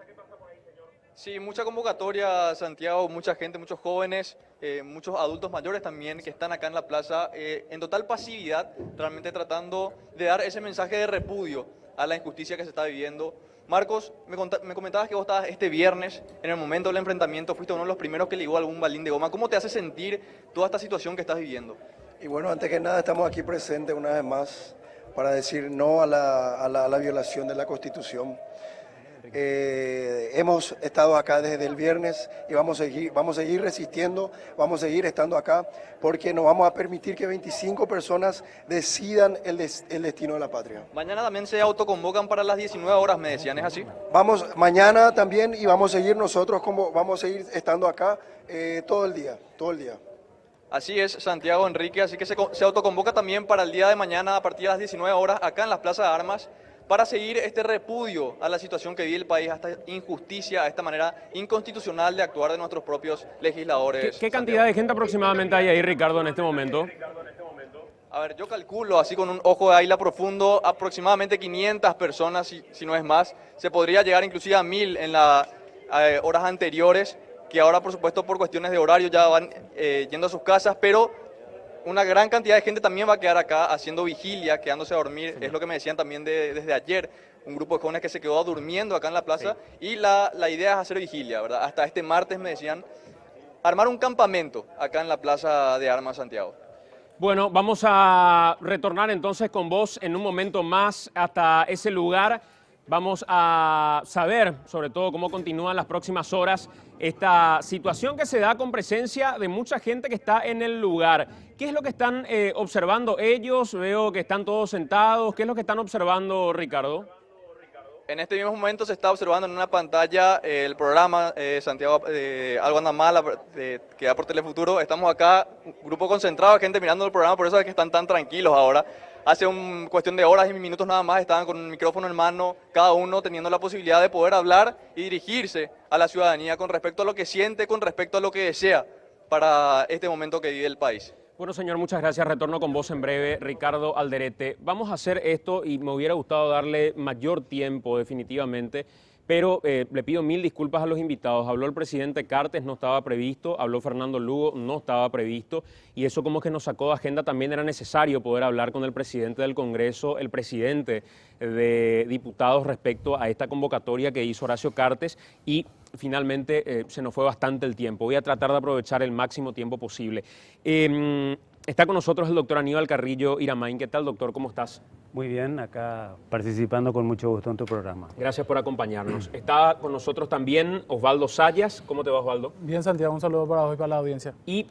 E: Sí, mucha convocatoria, Santiago, mucha gente, muchos jóvenes, muchos adultos mayores también que están acá en la plaza, en total pasividad, realmente tratando de dar ese mensaje de repudio a la injusticia que se está viviendo. Marcos, me comentabas que vos estabas este viernes, en el momento del enfrentamiento, fuiste uno de los primeros que ligó algún balín de goma. ¿Cómo te hace sentir toda esta situación que estás viviendo?
S: Y bueno, antes que nada estamos aquí presentes una vez más para decir no a la violación de la Constitución. Hemos estado acá desde el viernes y vamos a seguir resistiendo, vamos a seguir estando acá porque no vamos a permitir que 25 personas decidan el destino de la patria.
E: Mañana también se autoconvocan para las 19 horas, me decían, ¿es así?
S: Vamos mañana también y vamos a seguir nosotros, vamos a seguir estando acá todo el día.
E: Así es, Santiago Enrique, así que se autoconvoca también para el día de mañana a partir de las 19 horas acá en las plazas de armas, para seguir este repudio a la situación que vive el país, a esta injusticia, a esta manera inconstitucional de actuar de nuestros propios legisladores.
B: ¿Qué cantidad de gente aproximadamente hay ahí, Ricardo, en este momento?
E: A ver, yo calculo, así con un ojo de águila profundo, aproximadamente 500 personas, si no es más. Se podría llegar inclusive a 1000 en las horas anteriores, que ahora, por supuesto, por cuestiones de horario ya van yendo a sus casas, pero una gran cantidad de gente también va a quedar acá haciendo vigilia, quedándose a dormir. Es lo que me decían también desde ayer, un grupo de jóvenes que se quedó durmiendo acá en la plaza. Sí. Y la idea es hacer vigilia, ¿verdad? Hasta este martes me decían armar un campamento acá en la plaza de armas Santiago.
B: Bueno, vamos a retornar entonces con vos en un momento más hasta ese lugar. Vamos a saber, sobre todo, cómo continúan las próximas horas esta situación que se da con presencia de mucha gente que está en el lugar. ¿Qué es lo que están observando ellos? Veo que están todos sentados. ¿Qué es lo que están observando, Ricardo?
E: En este mismo momento se está observando en una pantalla el programa Santiago Algo Anda Mal, que da por Telefuturo. Estamos acá, un grupo concentrado, gente mirando el programa, por eso es que están tan tranquilos ahora. Hace cuestión de horas y minutos nada más estaban con un micrófono en mano, cada uno teniendo la posibilidad de poder hablar y dirigirse a la ciudadanía con respecto a lo que siente, con respecto a lo que desea para este momento que vive el país.
B: Bueno, señor, muchas gracias. Retorno con vos en breve, Ricardo Alderete. Vamos a hacer esto y me hubiera gustado darle mayor tiempo, definitivamente, pero le pido 1000 disculpas a los invitados. Habló el presidente Cartes, no estaba previsto. Habló Fernando Lugo, no estaba previsto. Y eso como que nos sacó de agenda. También era necesario poder hablar con el presidente del Congreso, el presidente de diputados respecto a esta convocatoria que hizo Horacio Cartes y finalmente se nos fue bastante el tiempo. Voy a tratar de aprovechar el máximo tiempo posible. Está con nosotros el doctor Aníbal Carrillo Iramain. ¿Qué tal, doctor? ¿Cómo estás?
T: Muy bien, acá participando con mucho gusto en tu programa.
B: Gracias por acompañarnos. Está con nosotros también Osvaldo Sayas. ¿Cómo te va, Osvaldo?
U: Bien, Santiago, un saludo para vos y para la audiencia.
B: Y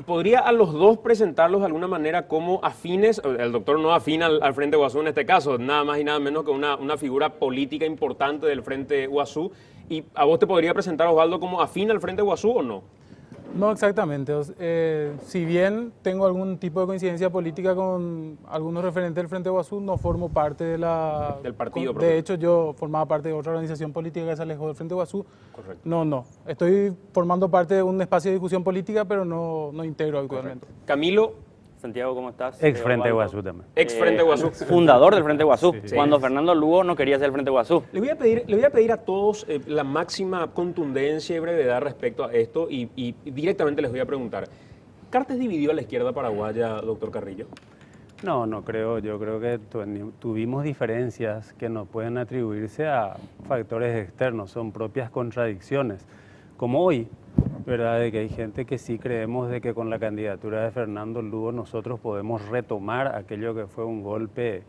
B: ¿podría a los dos presentarlos de alguna manera como afines? El doctor no afina al Frente Guazú en este caso, nada más y nada menos que una figura política importante del Frente Guazú. ¿Y a vos te podría presentar, Osvaldo, como afín al Frente Guazú o no?
U: No exactamente. Si bien tengo algún tipo de coincidencia política con algunos referentes del Frente Guazú, no formo parte del partido. De hecho, yo formaba parte de otra organización política que se alejó del Frente Guazú.
B: Correcto.
U: No. Estoy formando parte de un espacio de discusión política, pero no integro actualmente.
B: Correcto. Camilo.
V: Santiago, ¿cómo estás?
T: Ex Frente Guazú también.
B: Ex Frente Guazú.
V: Fundador del Frente Guazú,
B: sí.
V: Cuando Fernando Lugo no quería ser el Frente Guazú.
B: Le voy a pedir a todos la máxima contundencia y brevedad respecto a esto y directamente les voy a preguntar. ¿Cartes dividió a la izquierda paraguaya, doctor Carrillo?
T: No creo. Yo creo que tuvimos diferencias que no pueden atribuirse a factores externos, son propias contradicciones. Como hoy, ¿verdad? De que hay gente que sí creemos de que con la candidatura de Fernando Lugo nosotros podemos retomar aquello que fue un golpe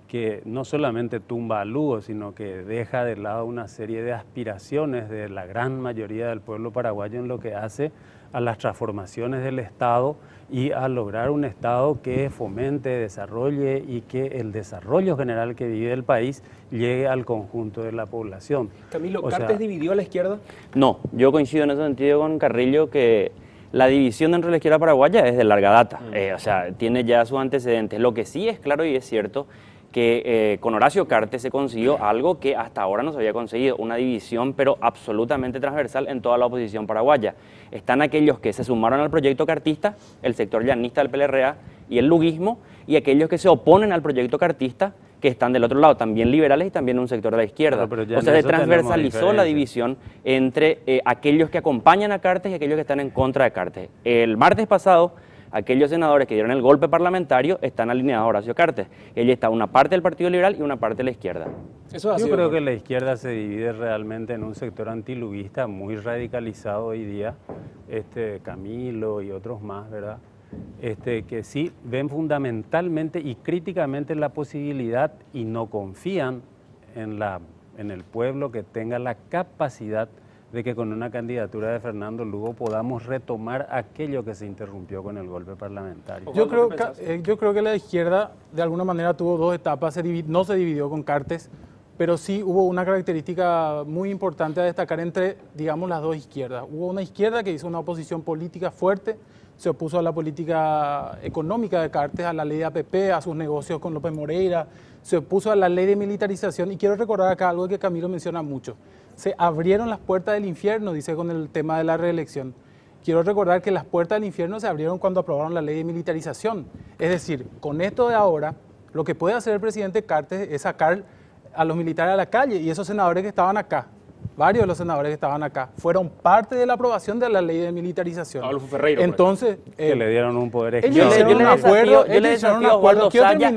T: que no solamente tumba a Lugo, sino que deja de lado una serie de aspiraciones de la gran mayoría del pueblo paraguayo en lo que hace a las transformaciones del Estado y a lograr un Estado que fomente, desarrolle y que el desarrollo general que vive el país llegue al conjunto de la población.
B: Camilo, ¿Cartes dividió a la izquierda?
V: No, yo coincido en ese sentido con Carrillo que la división dentro de la izquierda paraguaya es de larga data, o sea, tiene ya sus antecedentes. Lo que sí es claro y es cierto que con Horacio Cartes se consiguió algo que hasta ahora no se había conseguido, una división pero absolutamente transversal en toda la oposición paraguaya. Están aquellos que se sumaron al proyecto cartista, el sector llanista del PLRA y el luguismo, y aquellos que se oponen al proyecto cartista, que están del otro lado, también liberales y también un sector de la izquierda.
T: Pero ya
V: o sea,
T: en
V: se
T: eso
V: transversalizó
T: tenemos
V: la división entre aquellos que acompañan a Cartes y aquellos que están en contra de Cartes. El martes pasado, aquellos senadores que dieron el golpe parlamentario están alineados a Horacio Cartes. Ella está una parte del Partido Liberal y una parte de la izquierda.
T: Yo creo que la izquierda se divide realmente en un sector antiluguista muy radicalizado hoy día, Camilo y otros más, ¿verdad? Que sí ven fundamentalmente y críticamente la posibilidad y no confían en el pueblo que tenga la capacidad de que con una candidatura de Fernando Lugo podamos retomar aquello que se interrumpió con el golpe parlamentario.
U: Yo creo que la izquierda de alguna manera tuvo dos etapas, no se dividió con Cartes, pero sí hubo una característica muy importante a destacar entre, digamos, las dos izquierdas. Hubo una izquierda que hizo una oposición política fuerte, se opuso a la política económica de Cartes, a la ley de APP, a sus negocios con López Moreira, se opuso a la ley de militarización, y quiero recordar acá algo que Camilo menciona mucho. Se abrieron las puertas del infierno, dice, con el tema de la reelección. Quiero recordar que las puertas del infierno se abrieron cuando aprobaron la ley de militarización. Es decir, con esto de ahora, lo que puede hacer el presidente Cartes es sacar a los militares a la calle, y esos senadores que estaban acá, varios de los senadores que estaban acá, fueron parte de la aprobación de la ley de militarización.
B: Adolfo Ferreira.
U: Entonces,
T: que le dieron un poder
V: Yo le desafío a Osvaldo Saya,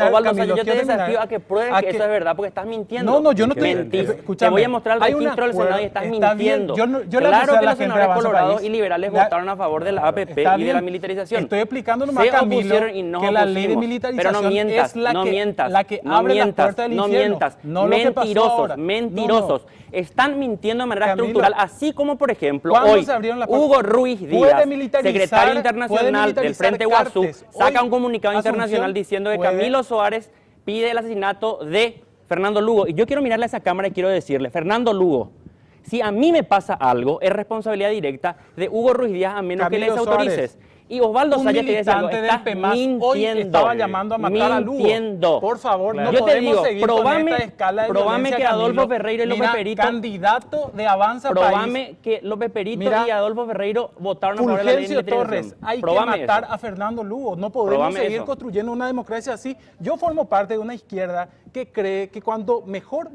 V: yo te desafío a que pruebes que eso es verdad, porque estás mintiendo.
U: No, yo no estoy...
V: Te voy a mostrar el registro del Senado y estás mintiendo. Claro que los senadores colorados y liberales votaron a favor de la APP y de la militarización.
U: Estoy explicando nomás, Camilo, que la ley de militarización es la que abre la puerta del infierno.
V: No mientas, mentirosos. Están mintiendo de manera estructural, así como, por ejemplo, hoy Hugo Ruiz Díaz, secretario internacional del Frente Guazú, saca un comunicado internacional diciendo que Camilo Soares pide el asesinato de Fernando Lugo. Y yo quiero mirarle a esa cámara y quiero decirle, Fernando Lugo, si a mí me pasa algo, es responsabilidad directa de Hugo Ruiz Díaz, a menos que les autorices. Y Osvaldo Saya te dice algo, estás mintiendo.
U: Hoy estaba llamando a matar a Lugo. Por favor, no podemos seguir con esta escala de violencia,
V: que Adolfo Ferreira y López Perito,
U: candidato de Avanza País.
V: Probame que López Perito y Adolfo Ferreira votaron a favor de la ley de
U: Torres, hay que matar a Fernando Lugo. No podemos seguir construyendo una democracia así. Yo formo parte de una izquierda que cree que cuando mejor.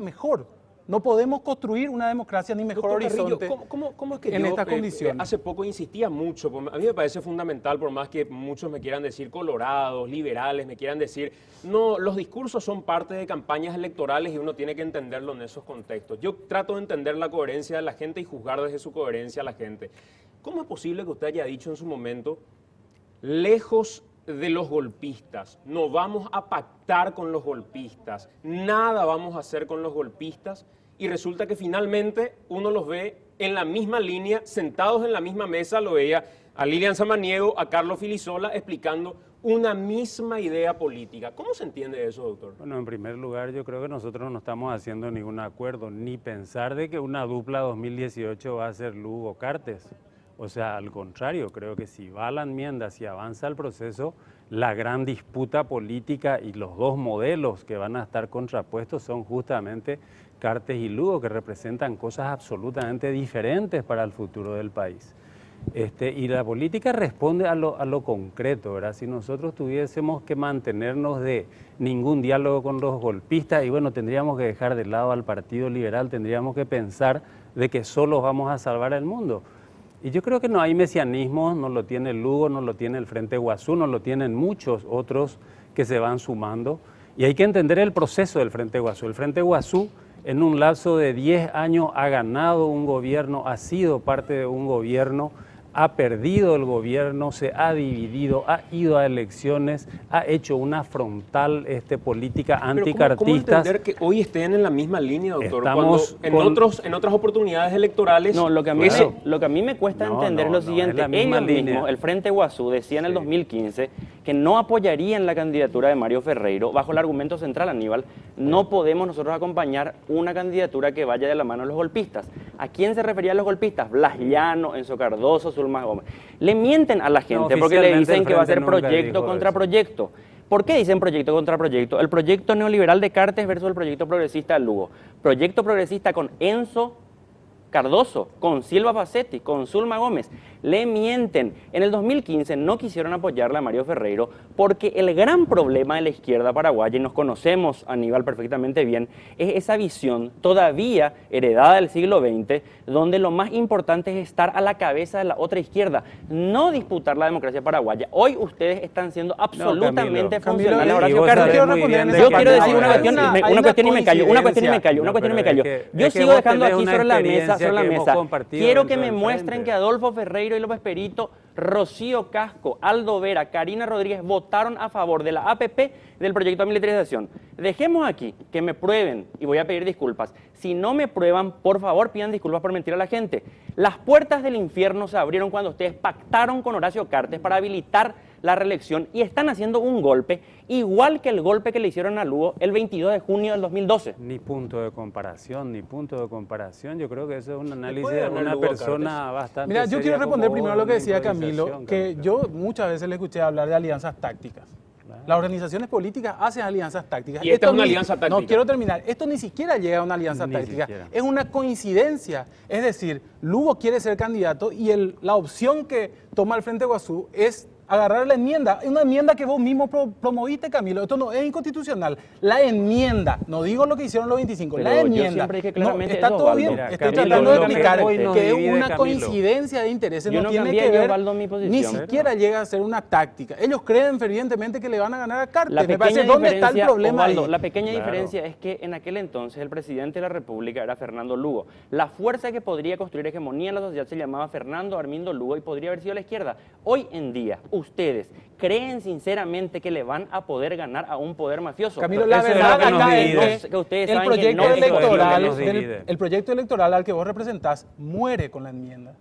U: No podemos construir una democracia ni mejor horizonte
B: ¿Cómo es que
U: en
B: yo,
U: estas condiciones?
B: Hace poco insistía mucho, a mí me parece fundamental, por más que muchos me quieran decir colorados, liberales, me quieran decir, no, los discursos son parte de campañas electorales y uno tiene que entenderlo en esos contextos. Yo trato de entender la coherencia de la gente y juzgar desde su coherencia a la gente. ¿Cómo es posible que usted haya dicho en su momento, lejos de los golpistas, no vamos a pactar con los golpistas, nada vamos a hacer con los golpistas, y resulta que finalmente uno los ve en la misma línea, sentados en la misma mesa? Lo veía a Lilian Samaniego, a Carlos Filisola, explicando una misma idea política. ¿Cómo se entiende eso, doctor?
T: Bueno, en primer lugar, yo creo que nosotros no estamos haciendo ningún acuerdo, ni pensar de que una dupla 2018 va a ser Lugo Cartes. O sea, al contrario, creo que si va la enmienda, si avanza el proceso, la gran disputa política y los dos modelos que van a estar contrapuestos son justamente Cartes y Lugo, que representan cosas absolutamente diferentes para el futuro del país. Y la política responde a lo concreto, ¿verdad? Si nosotros tuviésemos que mantenernos de ningún diálogo con los golpistas, y bueno, tendríamos que dejar de lado al Partido Liberal, tendríamos que pensar de que solos vamos a salvar el mundo. Y yo creo que no hay mesianismo, no lo tiene Lugo, no lo tiene el Frente Guazú, no lo tienen muchos otros que se van sumando. Y hay que entender el proceso del Frente Guazú. El Frente Guazú, en un lapso de 10 años, ha ganado un gobierno, ha sido parte de un gobierno, ha perdido el gobierno, se ha dividido, ha ido a elecciones, ha hecho una frontal política anticartista.
B: ¿Cómo entender que hoy estén en la misma línea, doctor? Estamos cuando en otras oportunidades electorales...
V: No, lo que a mí me cuesta entender es lo siguiente. Ellos mismos, el Frente Guazú, decía en el 2015 que no apoyarían la candidatura de Mario Ferreiro bajo el argumento central, Aníbal. No podemos nosotros acompañar una candidatura que vaya de la mano de los golpistas. ¿A quién se referían los golpistas? Blas Llano, Enzo Cardoso, Zulma Gómez. Le mienten a la gente porque le dicen que va a ser proyecto contra proyecto. ¿Por qué dicen proyecto contra proyecto? El proyecto neoliberal de Cartes versus el proyecto progresista de Lugo. Proyecto progresista con Enzo Cardoso, con Silva Facetti, con Zulma Gómez, le mienten. En el 2015 no quisieron apoyarle a Mario Ferreiro porque el gran problema de la izquierda paraguaya, y nos conocemos, Aníbal, perfectamente bien, es esa visión todavía heredada del siglo XX, donde lo más importante es estar a la cabeza de la otra izquierda, no disputar la democracia paraguaya. Hoy ustedes están siendo absolutamente funcionales a Horacio Cartes. Yo quiero decir una cuestión y me callo. Yo sigo dejando aquí sobre la mesa. Quiero que me muestren que Adolfo Ferreiro y López Perito, Rocío Casco, Aldo Vera, Karina Rodríguez votaron a favor de la APP del proyecto de militarización. Dejemos aquí que me prueben, y voy a pedir disculpas. Si no me prueban, por favor pidan disculpas por mentir a la gente. Las puertas del infierno se abrieron cuando ustedes pactaron con Horacio Cartes para habilitar la reelección y están haciendo un golpe igual que el golpe que le hicieron a Lugo el 22 de junio del 2012.
T: Ni punto de comparación. Yo creo que eso es un análisis de una persona bastante
U: Mira, yo quiero responder primero a lo que decía Camilo, que yo muchas veces le escuché hablar de alianzas tácticas. Las organizaciones políticas hacen alianzas tácticas.
B: Y esta es una alianza táctica.
U: No, quiero terminar. Esto ni siquiera llega a una alianza táctica. Es una coincidencia. Es decir, Lugo quiere ser candidato y la opción que toma el Frente Guazú es agarrar la enmienda, una enmienda que vos mismo promoviste, Camilo. Esto no es inconstitucional. La enmienda, no digo lo que hicieron los 25,
V: pero
U: la enmienda.
V: No,
U: está todo bien.
V: Mira,
U: estoy
V: Camilo,
U: tratando de explicar que es una
V: Camilo.
U: Coincidencia de intereses.
V: Yo
U: no tiene
V: cambié,
U: que ver,
V: Osvaldo, mi posición.
U: ni siquiera llega a ser una táctica. Ellos creen fervientemente que le van a ganar a Cartes.
V: La
U: Me parece, ¿dónde está el problema
V: Osvaldo,
U: ahí?
V: la pequeña diferencia es que en aquel entonces el presidente de la República era Fernando Lugo. La fuerza que podría construir hegemonía en la sociedad se llamaba Fernando Armindo Lugo y podría haber sido la izquierda. Hoy en día, ustedes creen sinceramente que le van a poder ganar a un poder mafioso.
U: Camilo, la verdad acá es
V: que ustedes
U: el
V: saben
U: proyecto
V: que no
U: electoral,
V: es
U: el proyecto electoral al que vos representás muere con la enmienda.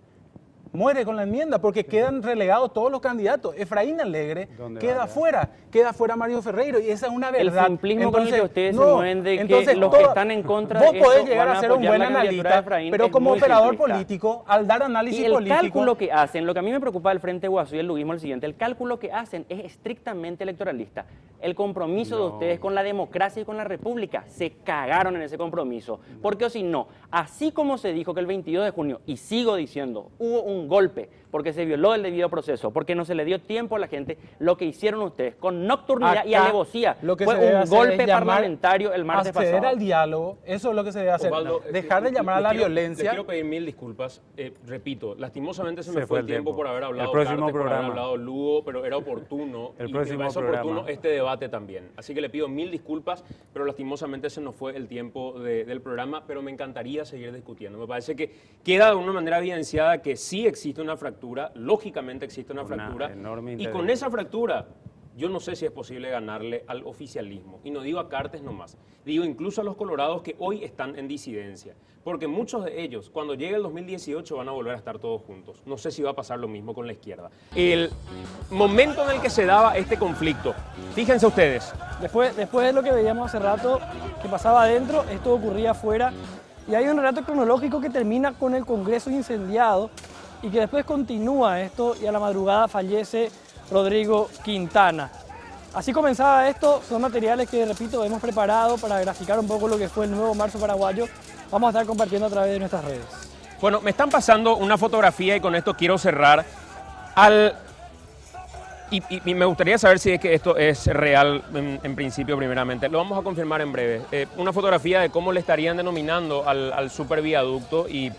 U: Muere con la enmienda porque quedan relegados todos los candidatos. Efraín Alegre queda fuera Mario Ferreiro y esa es una verdad.
V: El simplismo con el que ustedes se mueven de que los que están en contra de
U: vos
V: esto
U: podés llegar
V: van
U: a ser un buen analista, pero como operador político, al dar análisis político...
V: Y el cálculo que hacen, lo que a mí me preocupa del Frente Guazú y el luguismo es el siguiente, el cálculo que hacen es estrictamente electoralista. El compromiso de ustedes con la democracia y con la república, se cagaron en ese compromiso. Porque o si no, así como se dijo que el 22 de junio, y sigo diciendo, hubo un golpe, porque se violó el debido proceso, porque no se le dio tiempo a la gente, lo que hicieron ustedes con nocturnidad y alevosía fue un golpe parlamentario el martes pasado.
U: Acceder al diálogo, eso es lo que se debe hacer.
B: Osvaldo,
U: dejar de llamar a la violencia.
B: Le quiero pedir mil disculpas. Repito, lastimosamente se me fue el tiempo por haber hablado
T: Cartes,
B: por haber hablado Lugo, pero era oportuno.
T: El próximo
B: es oportuno este debate también. Así que le pido mil disculpas, pero lastimosamente se nos fue el tiempo del programa, pero me encantaría seguir discutiendo. Me parece que queda de una manera evidenciada que sí existe una fractura, lógicamente existe una fractura, y con esa fractura yo no sé si es posible ganarle al oficialismo, y no digo a Cartes nomás, digo incluso a los colorados que hoy están en disidencia, porque muchos de ellos cuando llegue el 2018 van a volver a estar todos juntos. No sé si va a pasar lo mismo con la izquierda. El momento en el que se daba este conflicto, fíjense ustedes.
C: Después de lo que veíamos hace rato, que pasaba adentro, esto ocurría afuera, y hay un relato cronológico que termina con el Congreso incendiado, y que después continúa esto y a la madrugada fallece Rodrigo Quintana. Así comenzaba esto, son materiales que, repito, hemos preparado para graficar un poco lo que fue el nuevo marzo paraguayo. Vamos a estar compartiendo a través de nuestras redes.
B: Bueno, me están pasando una fotografía y con esto quiero cerrar. Y me gustaría saber si es que esto es real en principio primeramente. Lo vamos a confirmar en breve. Una fotografía de cómo le estarían denominando al superviaducto y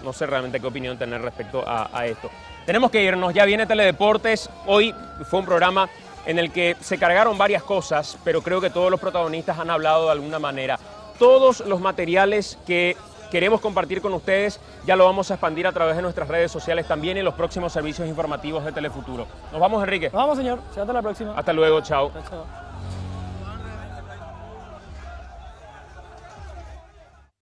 B: no sé realmente qué opinión tener respecto a esto. Tenemos que irnos, ya viene Teledeportes. Hoy fue un programa en el que se cargaron varias cosas, pero creo que todos los protagonistas han hablado de alguna manera. Todos los materiales que queremos compartir con ustedes ya lo vamos a expandir a través de nuestras redes sociales también y en los próximos servicios informativos de Telefuturo. Nos vamos, Enrique.
C: Nos vamos, señor. Hasta la próxima.
B: Hasta luego, chao.
C: Chao.